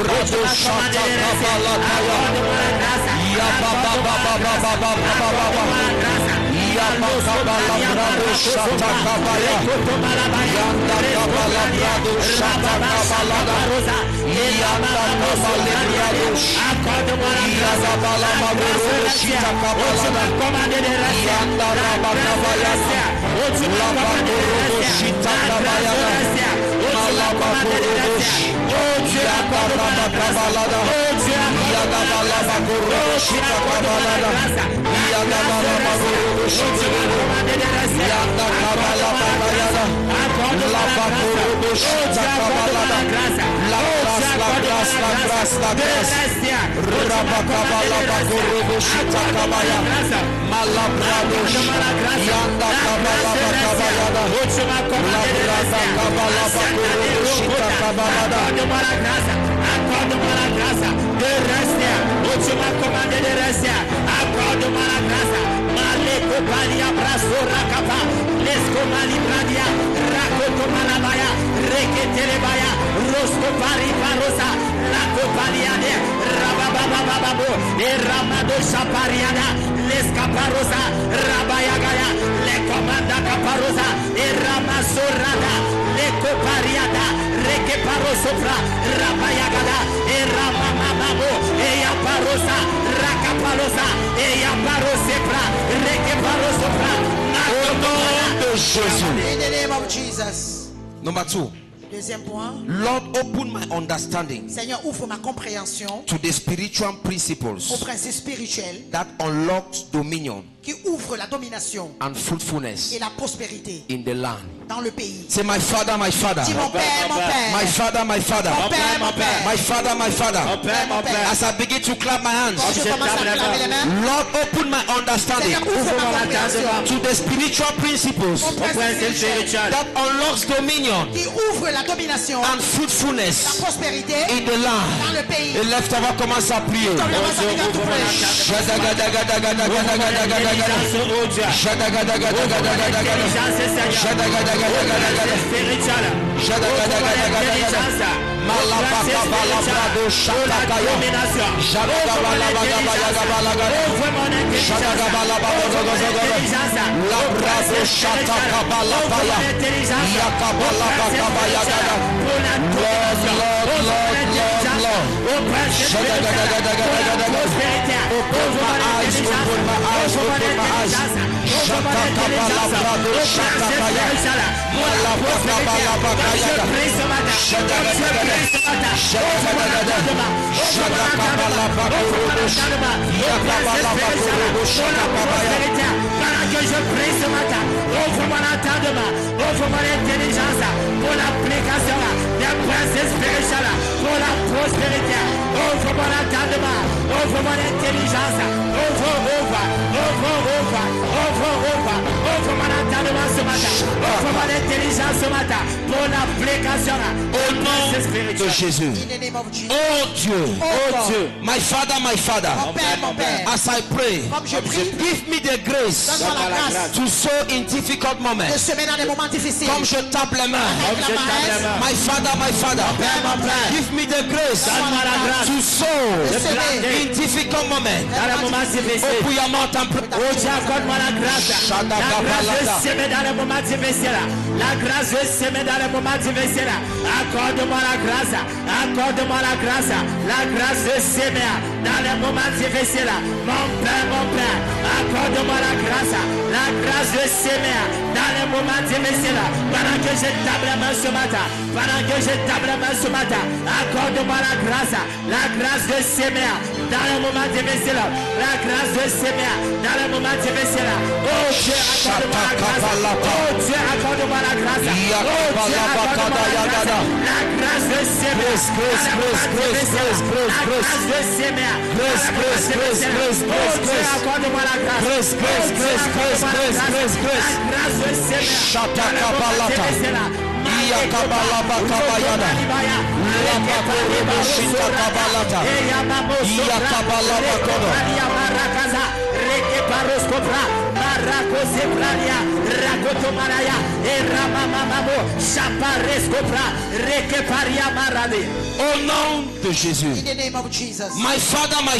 Où tu m'as commandé de rester. Accorde-moi la grâce. Accorde-moi la grâce de rester où tu m'as commandé de rester. Accorde-moi la grâce. Maleko Balia Brasso Rakapa, Lesko Mali Bradia, Rakoto Malabaya, Reketelebaya, Rosko Pari Parosa, Lako Paliade, Rabababababo, Ramado Shapariada, Leska Parosa, Rabayagaya, Lekomanda Kaparosa, Ramasorada, Leko Pariada, Reke Parosofra, Rabayagada, Ramamamabo, Eya Parosa, Rakapalosa, Eya Parosepra, Reke Parosofra, Au nom de Jésus. In the name of Jesus. Number 2. Deuxième point. Lord, open my understanding Seigneur, ouvre ma compréhension to the spiritual aux principles principes spirituels that unlocks dominion qui ouvrent la domination and fruitfulness et la prospérité in the land. dans le pays. Say, my father, my father. Dis mon père, mon père. My father, my father. Mon père, mon père. My father, my father. mon père. As I begin to clap my hands, Quand je commence à clamer les mains, Lord, open my understanding Seigneur, ouvre ma compréhension to the spiritual principles aux principes spirituels that unlocks dominion qui ouvrent la domination, and la fruitfulness prospérité in the land. dans le pays. Et lève ta voix, commence à prier. Commence à dire tout près. Au nom de Jésus. In the name of Jesus. Oh Dieu. Oh Dieu. My father, my father. Mon père, mon père. As I pray, Comme je prie, give me the grace donne-moi la grâce to sow in difficult de moments. semer dans des moments difficiles. Comme je tape les mains. Avec la main, My father, my father. Give me the grace donne-moi la grâce to sow de semer in difficult moments. Dans les moments difficiles. Oh, puis Oh Dieu, accorde-moi la grâce. La grâce de s'aimer dans les moments difficiles. La grâce de s'aimer dans les moments difficiles. Accorde-moi la grâce. Accorde-moi la grâce. La grâce de s'aimer dans les moments difficiles. Mon Père, accorde-moi la grâce. La grâce de s'aimer dans les moments difficiles. Pendant que je tape la main ce matin. Pendant que je tape la main ce matin. Accorde-moi la grâce. La grâce de s'aimer dans les moments difficiles. La grâce de s'aimer dans les moments difficiles. Oh Dieu, accorde-moi la grâce. Oh Dieu, accorde-moi la grâce. Oh Dieu, accorde-moi la grâce. La grâce de s'aimer. La grâce de s'aimer. Oh Dieu, accorde-moi la grâce. Au nom de Jésus. In the name of Jesus. My Father, Mon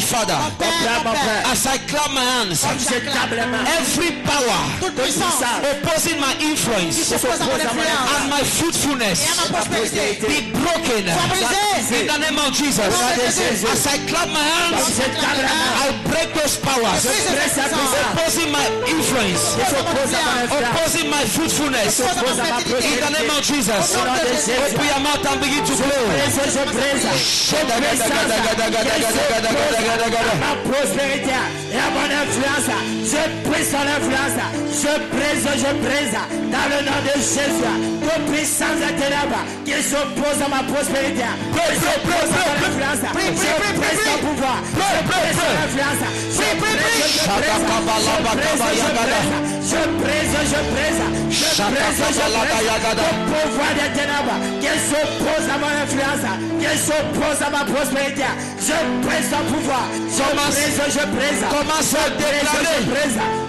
Père, mon Père. as I clap my hands, Comme je tape les mains, every power Toute puissance opposing my qui influence s'oppose à mon influence and my et à fruitfulness ma prospérité. be broken Sois brisé. in the name of Jesus. As I clap my hands, je tape les mains, I break those powers presse la puissance, opposing my influence, s'oppose à mon influence, opposing my fruitfulness s'oppose à ma in the prospérité. name of Jesus. Au nom de Jésus. Open your mouth and begin to blow. Je brise ma prospérité et à mon influence. Je brise son influence. Je brise dans le nom de Jésus. Toute puissance des ténèbres qui s'oppose à ma prospérité. Je brise son influence. Je brise son pouvoir. Je brise son influence. Je brise. Le pouvoir des ténèbres qui s'oppose à mon influence, qui s'oppose à ma prospérité. Je brise son pouvoir. Je brise. Commence à déclarer.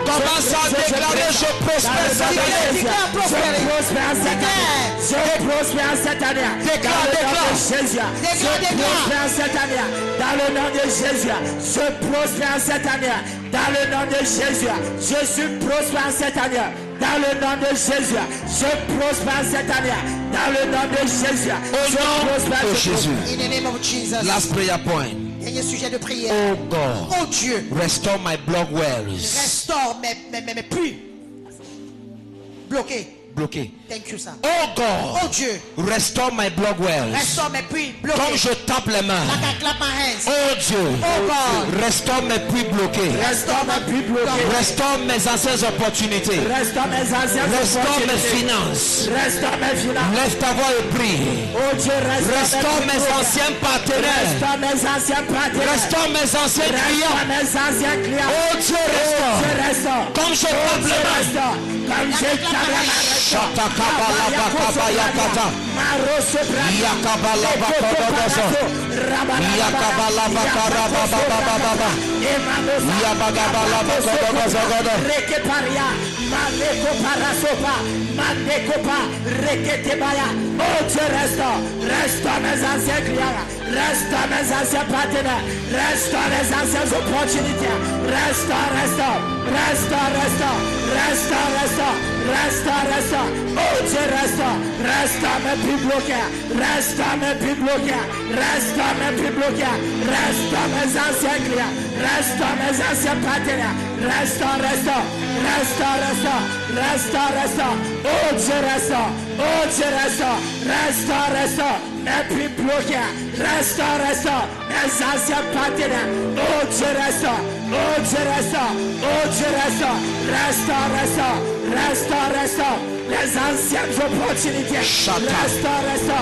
Commence à déclarer, je prospère cette année. Je prospère cette année. Déclare. Je prospère cette année. Dans le nom de Jésus. Je prospère cette année. Dans le nom de Jésus. Je suis prospère cette année. Dans le nom de Jésus. Je prospère cette année. Dans le nom de Jésus. Au nom de Jésus. In the name of Jesus. Last prayer point. Dernier sujet de prière. Oh God, Oh Dieu, restore my blood wells. restaure mes puits bloqués. Bloqué. Thank you, sir. Oh Oh God, Dieu, restore my blood wells. restaure mes puits Comme bloqués. je tape les mains. Like I clap my hands. Oh Dieu, Oh God, restaure mes puits bloqués. Restaure ma vie bloquée. Restaure mes anciennes opportunités. Restaure mes anciennes Restaure mes opportunités. finances. Restaure mes finances. Lève ta voix et prie. Oh Dieu, Restaure mes anciens partenaires. Restaure mes anciens partenaires. Restaure mes anciens clients. Restaure mes anciens clients. Oh Dieu, restaure. Je restaure. Comme je tape les mains. Restaure. Comme je tape la main. Shatakabalabakabayakata. Yakabalabakababaza. Yakabalabakarababababaza. Yabagabalabakababaza. Rekeparia, Maleko Parasopa, Manekopa, Reketebaya. Oh Dieu, restaure mes anciens clients, restaure mes anciens partenaires, restaure les anciennes opportunités, restaure. Oh Dieu, restaure mes puits bloqués, restaure mes puits bloqués, restaure mes anciens clients, restaure mes anciens partenaires, restaure. Oh Dieu, restaure, mes puits bloqués, restaure, mes anciens partenaires. Oh Dieu, restaure, restaure les anciennes opportunités. Restaure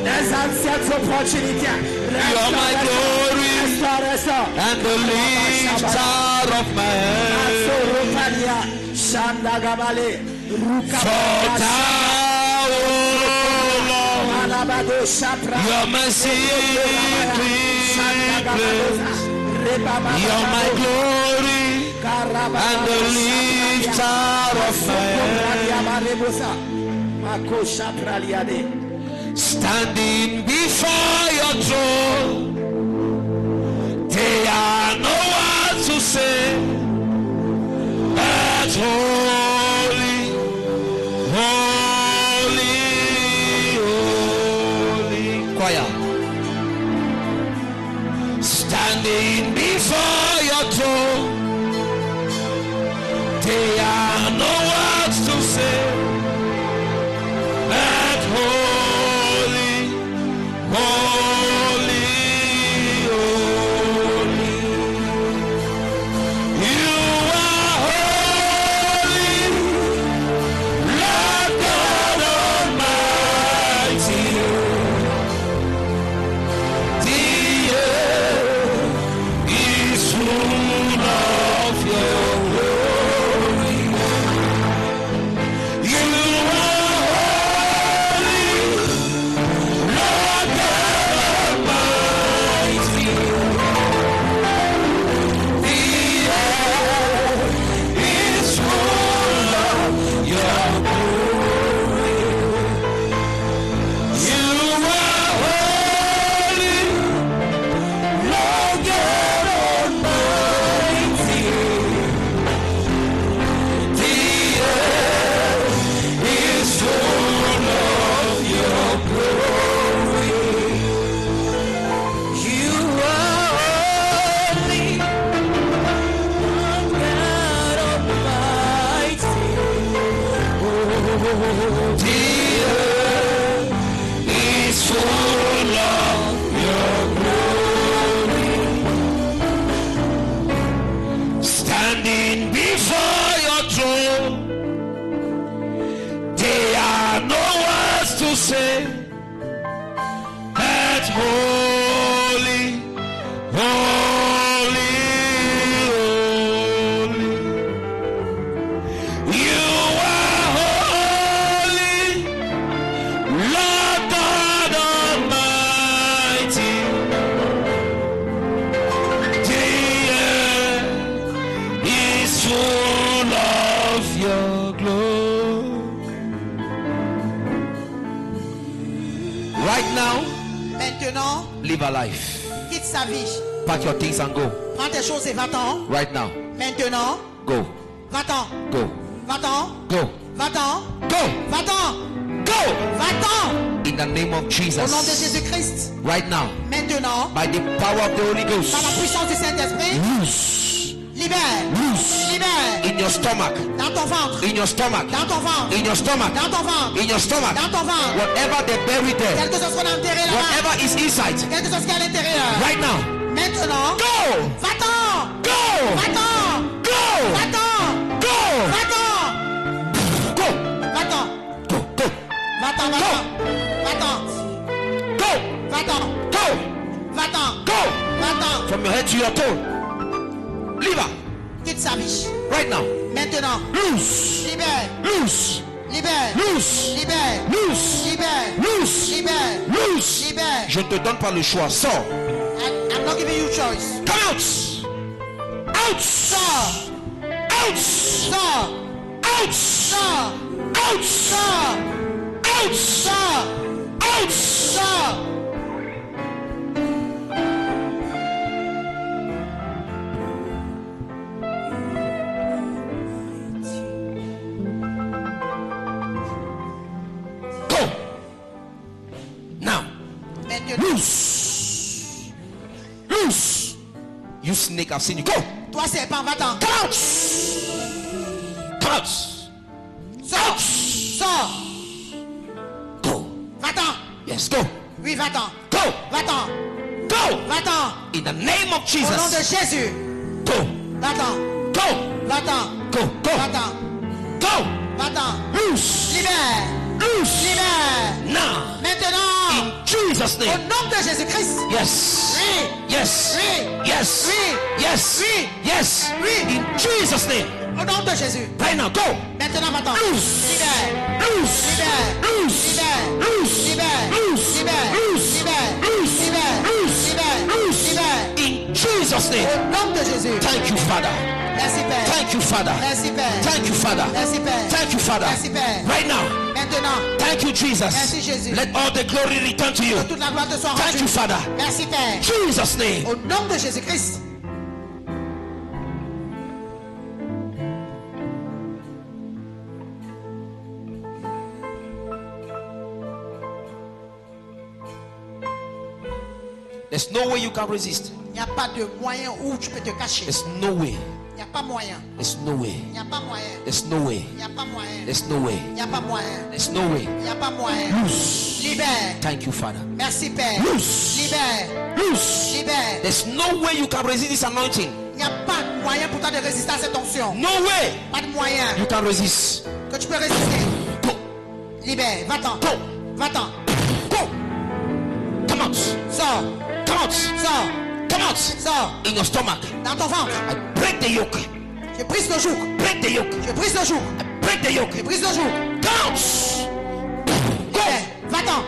les anciennes opportunités. You're my glory Restaure. and the lifter of my head. For thou, O Lord, you're my secret place. You're my glory and the lifter of my head. Standing before your throne, there are no words to say, but holy, holy, holy. Choir. Standing before your throne, there are no words to say, but holy, holy, holy. You are holy. The earth is full of your glory. Standing before your throne, there are no words to say. That's holy, holy, holy. You are holy, Lord God Almighty. The earth is full of your glory. Right now, Maintenant, live a life. quitte sa vie. Pack your things and go. Prends tes choses et va-t'en. Right now. Maintenant, Go. va-t'en. Go. Va-t'en. Go. Va-t'en. Go. Va-t'en. Go. Va-t'en. In the name of Au nom de Jesus. Jésus-Christ. Right now. Maintenant, By the power of the Holy par la Ghost. puissance du Saint-Esprit, Loose. libère. Loose. Libère. In your stomach. Dans ton ventre. In your stomach. Dans ton ventre. In your stomach. Dans ton ventre. In your stomach. Dans ton ventre. Whatever they buried there. Quelque chose qu'on a enterré là-bas. Whatever is inside. Quelque chose qui est à l'intérieur. Right now. Maintenant, Go. va-t'en. Go. Va-t'en. Go. Va-t'en. Go. Va-t'en. Go. Va-t'en. Go. Go. Va-t'en. Va-t'en. Go. Va-t'en. Go. Va-t'en. Go. Va-t'en. From your head to your toe. Leave her. Quitte sa vie. Right now. Maintenant, Loose. libère. Loose. Libère. Loose. Libère. Loose. Libère. Loose. Libère. Loose. Libère. Je ne te donne pas le choix. Sors. I'm not giving you choice. Come out. Out. Sors. Out. Sors. Out. Sors. Out. Sors. Out. Sors. Out. Sors. Go. Now. Maintenant, Loose. Loose. You snake, I've seen you. Go. toi serpent, va-t'en. Come out. Come out. Sors. Sors. Go. Va-t'en. Yes, go. Oui, va-t'en. Go. Va-t'en. Go. Va-t'en. In the name of Au nom de Jesus. Jésus. Go. Va-t'en. Go. Va-t'en. Go. Go. Va-t'en. Go. Va-t'en. Loose. Libère. Loose. Libère. Now. Maintenant. In Jesus' Au name. nom de Jésus-Christ. Yes. Oui. Yes. Oui. Yes. Oui. Yes. Oui. Yes. Oui. In Jesus' name. Au nom de Jésus. Right now. Go. Maintenant, va-t'en. Loose. Libère. Loose. Libère. Loose. Libère. Loose. Libère. Loose. Libère. Loose. Libère. Loose. Libère. Loose. Libère. Loose. Libère. In Jesus' name. Au nom de Jésus. Thank you, Father. Merci Père. Thank you, Father. Merci Père. Thank you, Father. Merci Père. Thank you, Father. Merci Père. Right now. Maintenant, Thank you, Jesus. Merci, Jésus. Let all the glory return to you. que toute la gloire te soit Thank you, rendue. Father. Merci Père. Jesus' name. Au nom de Jésus-Christ. There's no way you can resist. Il n'y a pas de moyen où tu peux te cacher. There's no way. Il n'y a pas moyen. There's no way. Il n'y a pas moyen. There's no way. Il n'y a pas moyen. There's no way. Il n'y a pas moyen. There's no way. Il n'y a pas moyen. Loose. Libère. Thank you, Father. Merci Père. Loose. Libère. Loose. Libère. There's no way you can resist this anointing. Il n'y a pas de moyen pour toi de résister à cette onction. No way Pas de moyen you can resist. que tu peux résister. Go. Libère. Va-t'en. Go. Va-t'en. Go. Come out. Sors. Come out. Sors. Come out. Sors. In your stomach. Dans ton ventre. I break the yoke. Je brise le joug. Break the yoke. Je brise le joug. Break the yoke. Je brise le joug. Come out. Go. Libère. Va-t'en.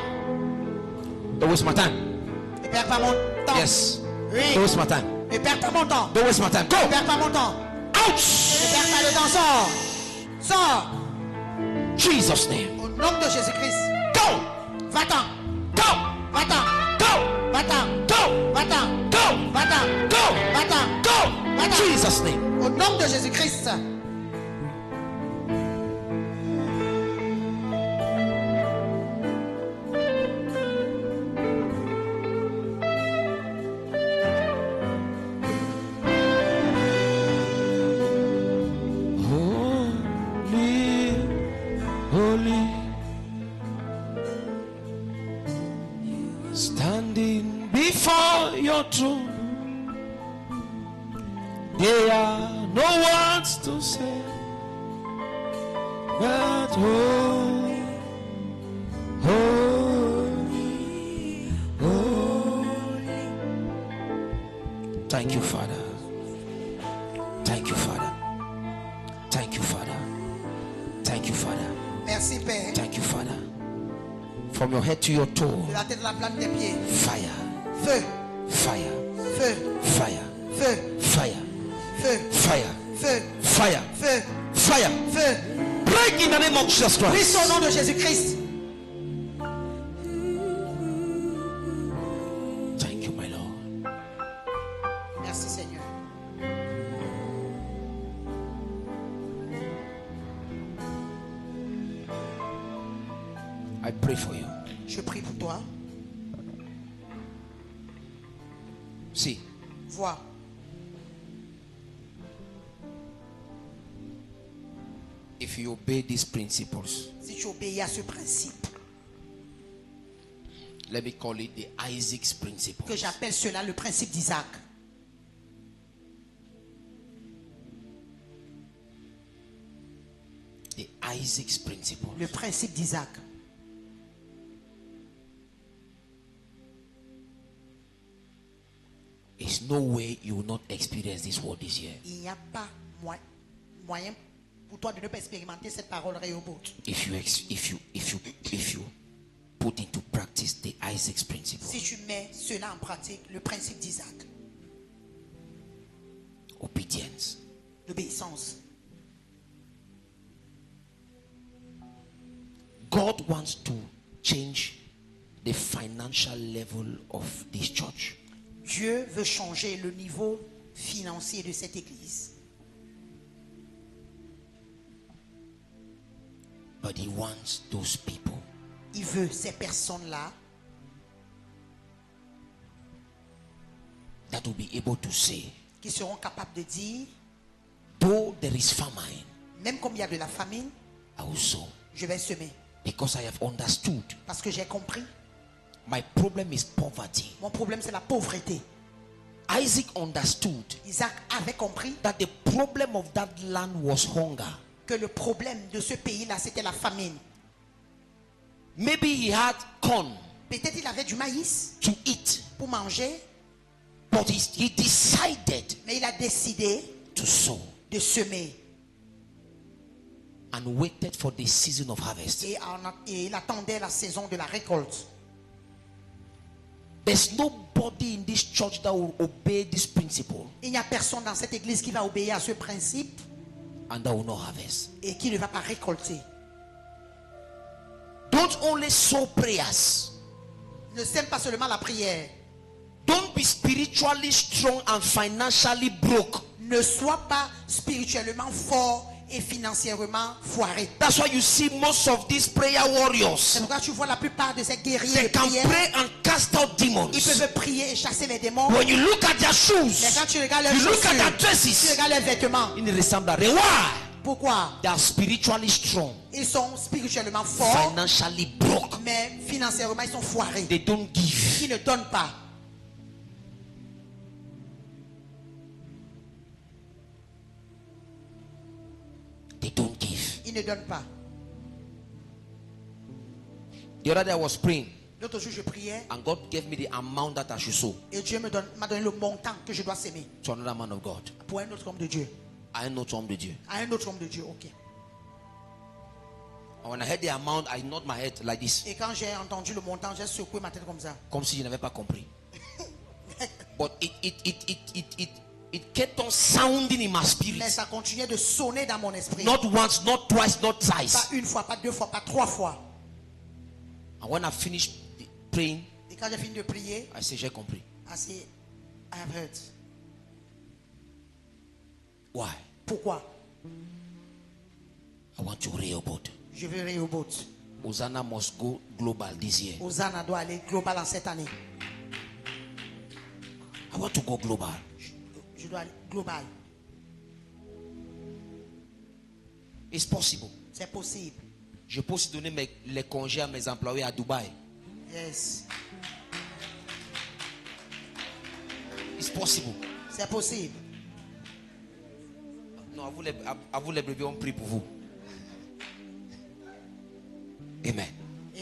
Don't waste my time. Ne perds pas mon temps. Yes. Oui. Don't waste my time. Ne perds pas mon temps. Don't waste my time. Go. Ne perds pas mon temps. Out. Ne perds pas le temps. Sors. Sors. Jesus' name. Au nom de Jésus-Christ. Go. Va-t'en. Go. Va-t'en. Go. Va-t'en. Go. Va-t'en. Go. Va-t'en. Go. Va-t'en. Go. Va-t'en. Jesus' name. Au nom de Jésus-Christ. Holy, holy. will say that holy, holy, holy. Thank you, Father. Thank you, Father. Thank you, Father. Thank you, Father. Merci, Père. Thank you, Father. From your head to your toe, De la tête à la plante des pieds. fire, Feu, fire, feu, fire, feu, fire, feu, fire, feu, fire, feu, fire. feu. Break in the name of Jesus Prie Christ. au nom de Jésus-Christ. Thank you, my Lord. Merci, Seigneur. I pray for you. Je prie pour toi. See, Vois. if you obey these principles, Si tu obéis à ce principe, let me call it the Isaac's principle. que j'appelle cela le principe d'Isaac. The Isaac's principle. Le principe d'Isaac. There's no way you will not experience this word this year. Il n'y a pas moyen pour toi de ne pas expérimenter cette parole Rehoboth. If you put into practice the Isaac's principle. Si tu mets cela en pratique, le principe d'Isaac, Obedience. l'obéissance. God wants to change the financial level of this church. Dieu veut changer le niveau financier de cette église. But he wants those people Il veut ces personnes-là that will be able to say, qui seront capables de dire, though there is famine, même comme il y a de la famine, I will sow. je vais semer. Because I have understood. Parce que j'ai compris. My problem is poverty. Mon problème, c'est la pauvreté. Isaac understood Isaac avait compris that the problem of that land was hunger. que le problème de ce pays-là, c'était la famine. Maybe he had corn Peut-être il avait du maïs to eat, pour manger, but he decided mais il a décidé to sow de semer. and waited for the season of harvest. Et il attendait la saison de la récolte. There's nobody in this church that will obey this principle Il n'y a personne dans cette église qui va obéir à ce principe and that will not harvest. et qui ne va pas récolter. Don't only sow prayers. Ne sème pas seulement la prière. Don't be spiritually strong and financially broke. Ne sois pas spirituellement fort et financièrement foiré. That's why you see most of these prayer warriors. C'est pourquoi tu vois la plupart de ces guerriers They de can prière. pray and cast out demons. Ils peuvent prier et chasser les démons. When you look at their Mais shoes, quand tu regardes leurs you look at chaussures, their tu dresses, regardes leurs vêtements. in the why? Pourquoi? They are spiritually strong, Ils sont spirituellement forts, financially broke. mais financièrement ils sont foirés. They don't give. Ils ne donnent pas. They don't give. Ils ne donnent pas. The other day I was praying L'autre jour, je priais and God gave me the amount that I should sow et Dieu m'a donné le montant que je dois s'aimer to another man of God. pour un autre homme de Dieu. I know to de Dieu. À un autre homme de Dieu, ok. And when I heard the amount, I nod my head like this, Et quand j'ai entendu le montant, j'ai secoué ma tête comme ça. comme si je n'avais pas compris. But it kept on sounding in my Mais spirit. ça continuait de sonner dans mon esprit. Not once, not twice, not Pas thrice. une fois, pas deux fois, pas trois fois. And when I finished praying, Et quand j'ai fini de prier, I said, j'ai compris. I say, I have heard. Why? Pourquoi? I want to Rehoboth. Je veux Rehoboth. Hosanna must go global this year. Hosanna doit aller global en cette année. I want to go global. Je dois aller global. It's possible. C'est possible. Je peux aussi donner les congés à mes employés à Dubaï. Yes. It's possible. C'est possible. Non, à vous les brebis, on prie pour vous. Amen.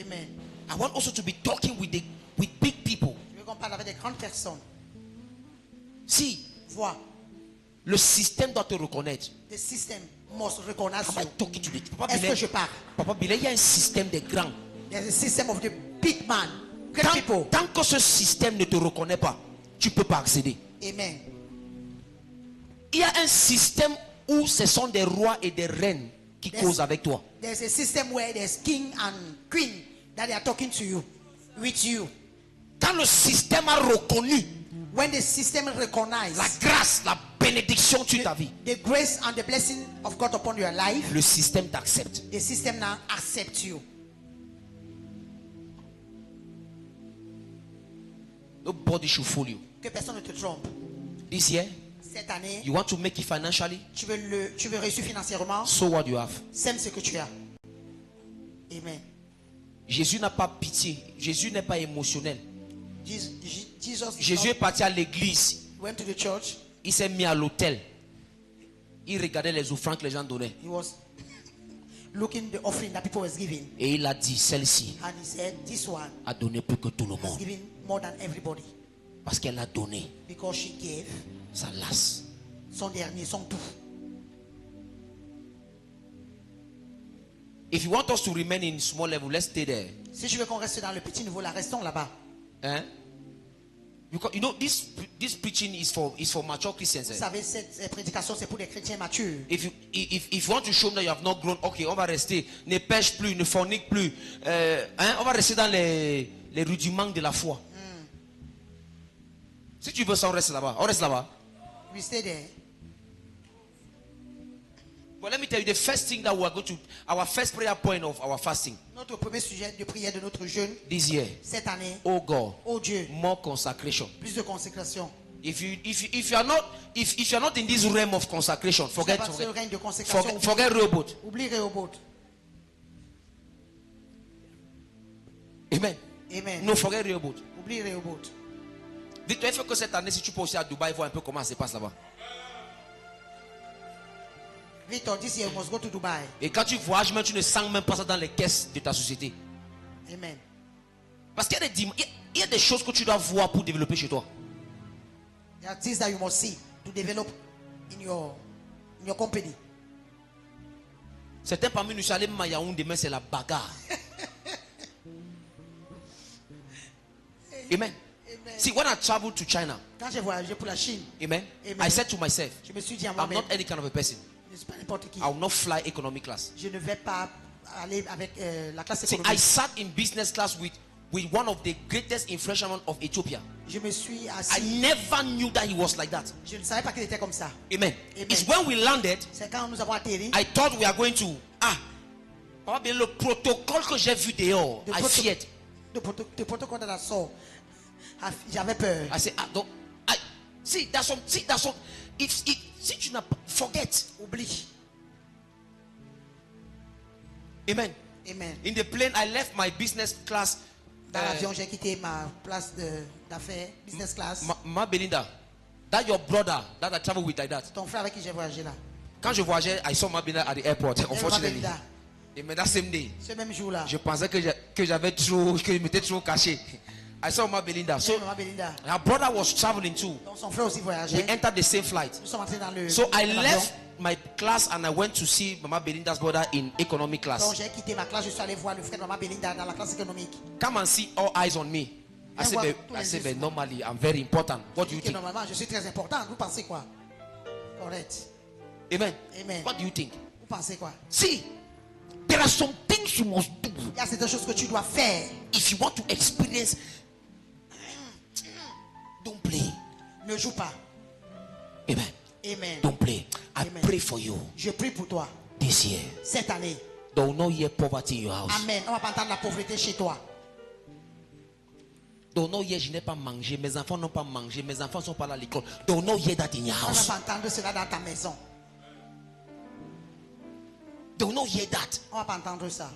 Amen. I want also to be talking with big people. Je veux qu'on parle avec des grandes personnes. Si, Vois, le système doit te reconnaître. the system must recognize Am I you. talking to the Papa Est-ce que Bilal? je parle? Papa Bilal, il y a un système des grands. There's a system of the big man, great people. Tant que ce système ne te reconnaît pas, tu ne peux pas accéder. Amen. Il y a un système où ce sont des rois et des reines qui Yes. causent avec toi. There's a system where there's king and queen that they are talking to you, with you. Quand le système a reconnu When the system la recognizes grâce, la bénédiction sur ta vie, the grace and the blessing of God upon your life, le système t'accepte. the system now accepts you. Nobody should fool you. Que personne ne te trompe. This year, Cette année, you want to make it financially, tu veux réussir financièrement, so what you have. sème ce que tu as. Amen. Jésus n'a pas pitié. Jésus n'est pas émotionnel. Jesus Jésus est parti à l'église. went to the church. Il s'est mis à l'autel. Il regardait les offrandes que les gens donnaient. He was looking the offering that people was giving, Et il a dit, celle-ci and he said, "This one a donné plus que tout le is monde. giving more than everybody Parce qu'elle a donné because she gave sa lasse. son dernier, son tout." If you want us to remain in small level, let's stay there. Si je veux qu'on reste dans le petit niveau, là, restons là-bas. Eh? Because you know this preaching is for mature Christians. Vous Eh? savez, cette prédication, c'est pour des chrétiens matures. If you want to show them that you have not grown, okay, on va rester. Ne pêche plus, ne fornique plus. On va rester dans les rudiments de la foi. Si tu veux ça, on reste là-bas. On reste là-bas. We stay there. But let me tell you, the first thing that we are going to, our first prayer point of our fasting Notre premier sujet de prière de notre jeûne, this year, cette année, oh God, oh Dieu, more consecration. plus de consécration. If you are not in this realm of consecration, forget Ce règne de consécration. forget Rehoboth. Oublie Rehoboth. Amen. Amen. No, forget Rehoboth. Oublie Rehoboth. Dites-toi, il faut que cette année, si tu peux aussi à Dubaï, voir un peu comment ça se passe là-bas. Victor, this year you must go to Dubai. Et quand tu voyages, même tu ne sens même pas ça dans les caisses de ta société. Amen. Parce qu'il y a des choses que tu dois voir pour développer chez toi. There are things that you must see to develop in your company. Certains parmi nous sont allés à Yaoundé, demain c'est la bagarre. Amen. Amen. See, when I traveled to China, Quand j'ai voyagé pour la Chine, amen, Amen. I said to myself, je me suis dit à I'm moi-même, not any kind of a person. je ne suis pas n'importe qui. I will not fly economy class. Je ne vais pas aller avec la classe See, I économique. sat in business class with one of the greatest influential men of Ethiopia. Je me suis I assis. never knew that he was like that. Je ne savais pas qu'il était comme ça. Amen. Amen. It's when we landed, C'est quand nous avons atterri. I thought we are going to Papa, bien, le protocole que j'ai vu dehors, I feared. Le protocole de la sort. J'avais peur. I said, don't. See, that's some. If tu n'as pas, forget. Oublie. Amen. Amen. In the plane, I left my business class. Dans l'avion, j'ai quitté ma place d'affaires, business class. Ma Belinda, that your brother that I travel with like that. Ton frère avec qui j'ai voyagé là. Quand je voyageais, I saw Ma Belinda at the airport. Unfortunately. Belinda. Amen. That same day, Ce même jour-là. je pensais que je m'étais trop caché. I saw Ma Belinda. So Maman Belinda. her brother was traveling too. Donc son frère aussi We voyageait. entered the same flight. Nous sommes entrés dans le. So I même left avion. my class and I went to see Mama Belinda's brother in economic Donc class. j'ai quitté ma classe, je suis allé voir le frère de Maman Belinda dans la classe économique. Come and see all eyes on me. I said, but normally I'm very important. What do you Que think? normalement je suis très important. Vous pensez quoi? Correct. Amen. Amen. What do you think? Vous pensez quoi? See, there are some things you must do Il y a certaines choses que tu dois faire. if you want to experience. Don't play. Ne joue pas. Amen. Amen. Don't play. I Amen. pray for you Je prie pour toi. this year. Cette année. There will not hear poverty in your house. Amen. On va pas entendre la pauvreté chez toi. There will not hear je n'ai pas mangé, mes enfants n'ont pas mangé, mes enfants sont pas allés à l'école. There will not hear that in your On va house. pas entendre cela dans ta maison. They will not hear that. On va pas entendre ça.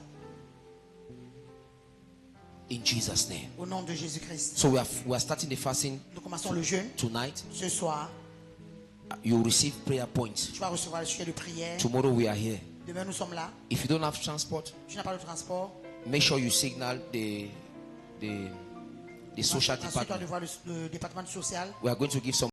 In Jesus' name. Au nom de Jésus-Christ. So we are starting the fasting Nous commençons le jeûne tonight. ce soir. you will receive prayer points. Tu vas recevoir le sujet de prière. Tomorrow we are here. Demain, nous sommes là. If you don't have transport, Tu n'as pas de transport. make sure you signal the social Ensuite, tu dois department. voir le département social. We are going to give some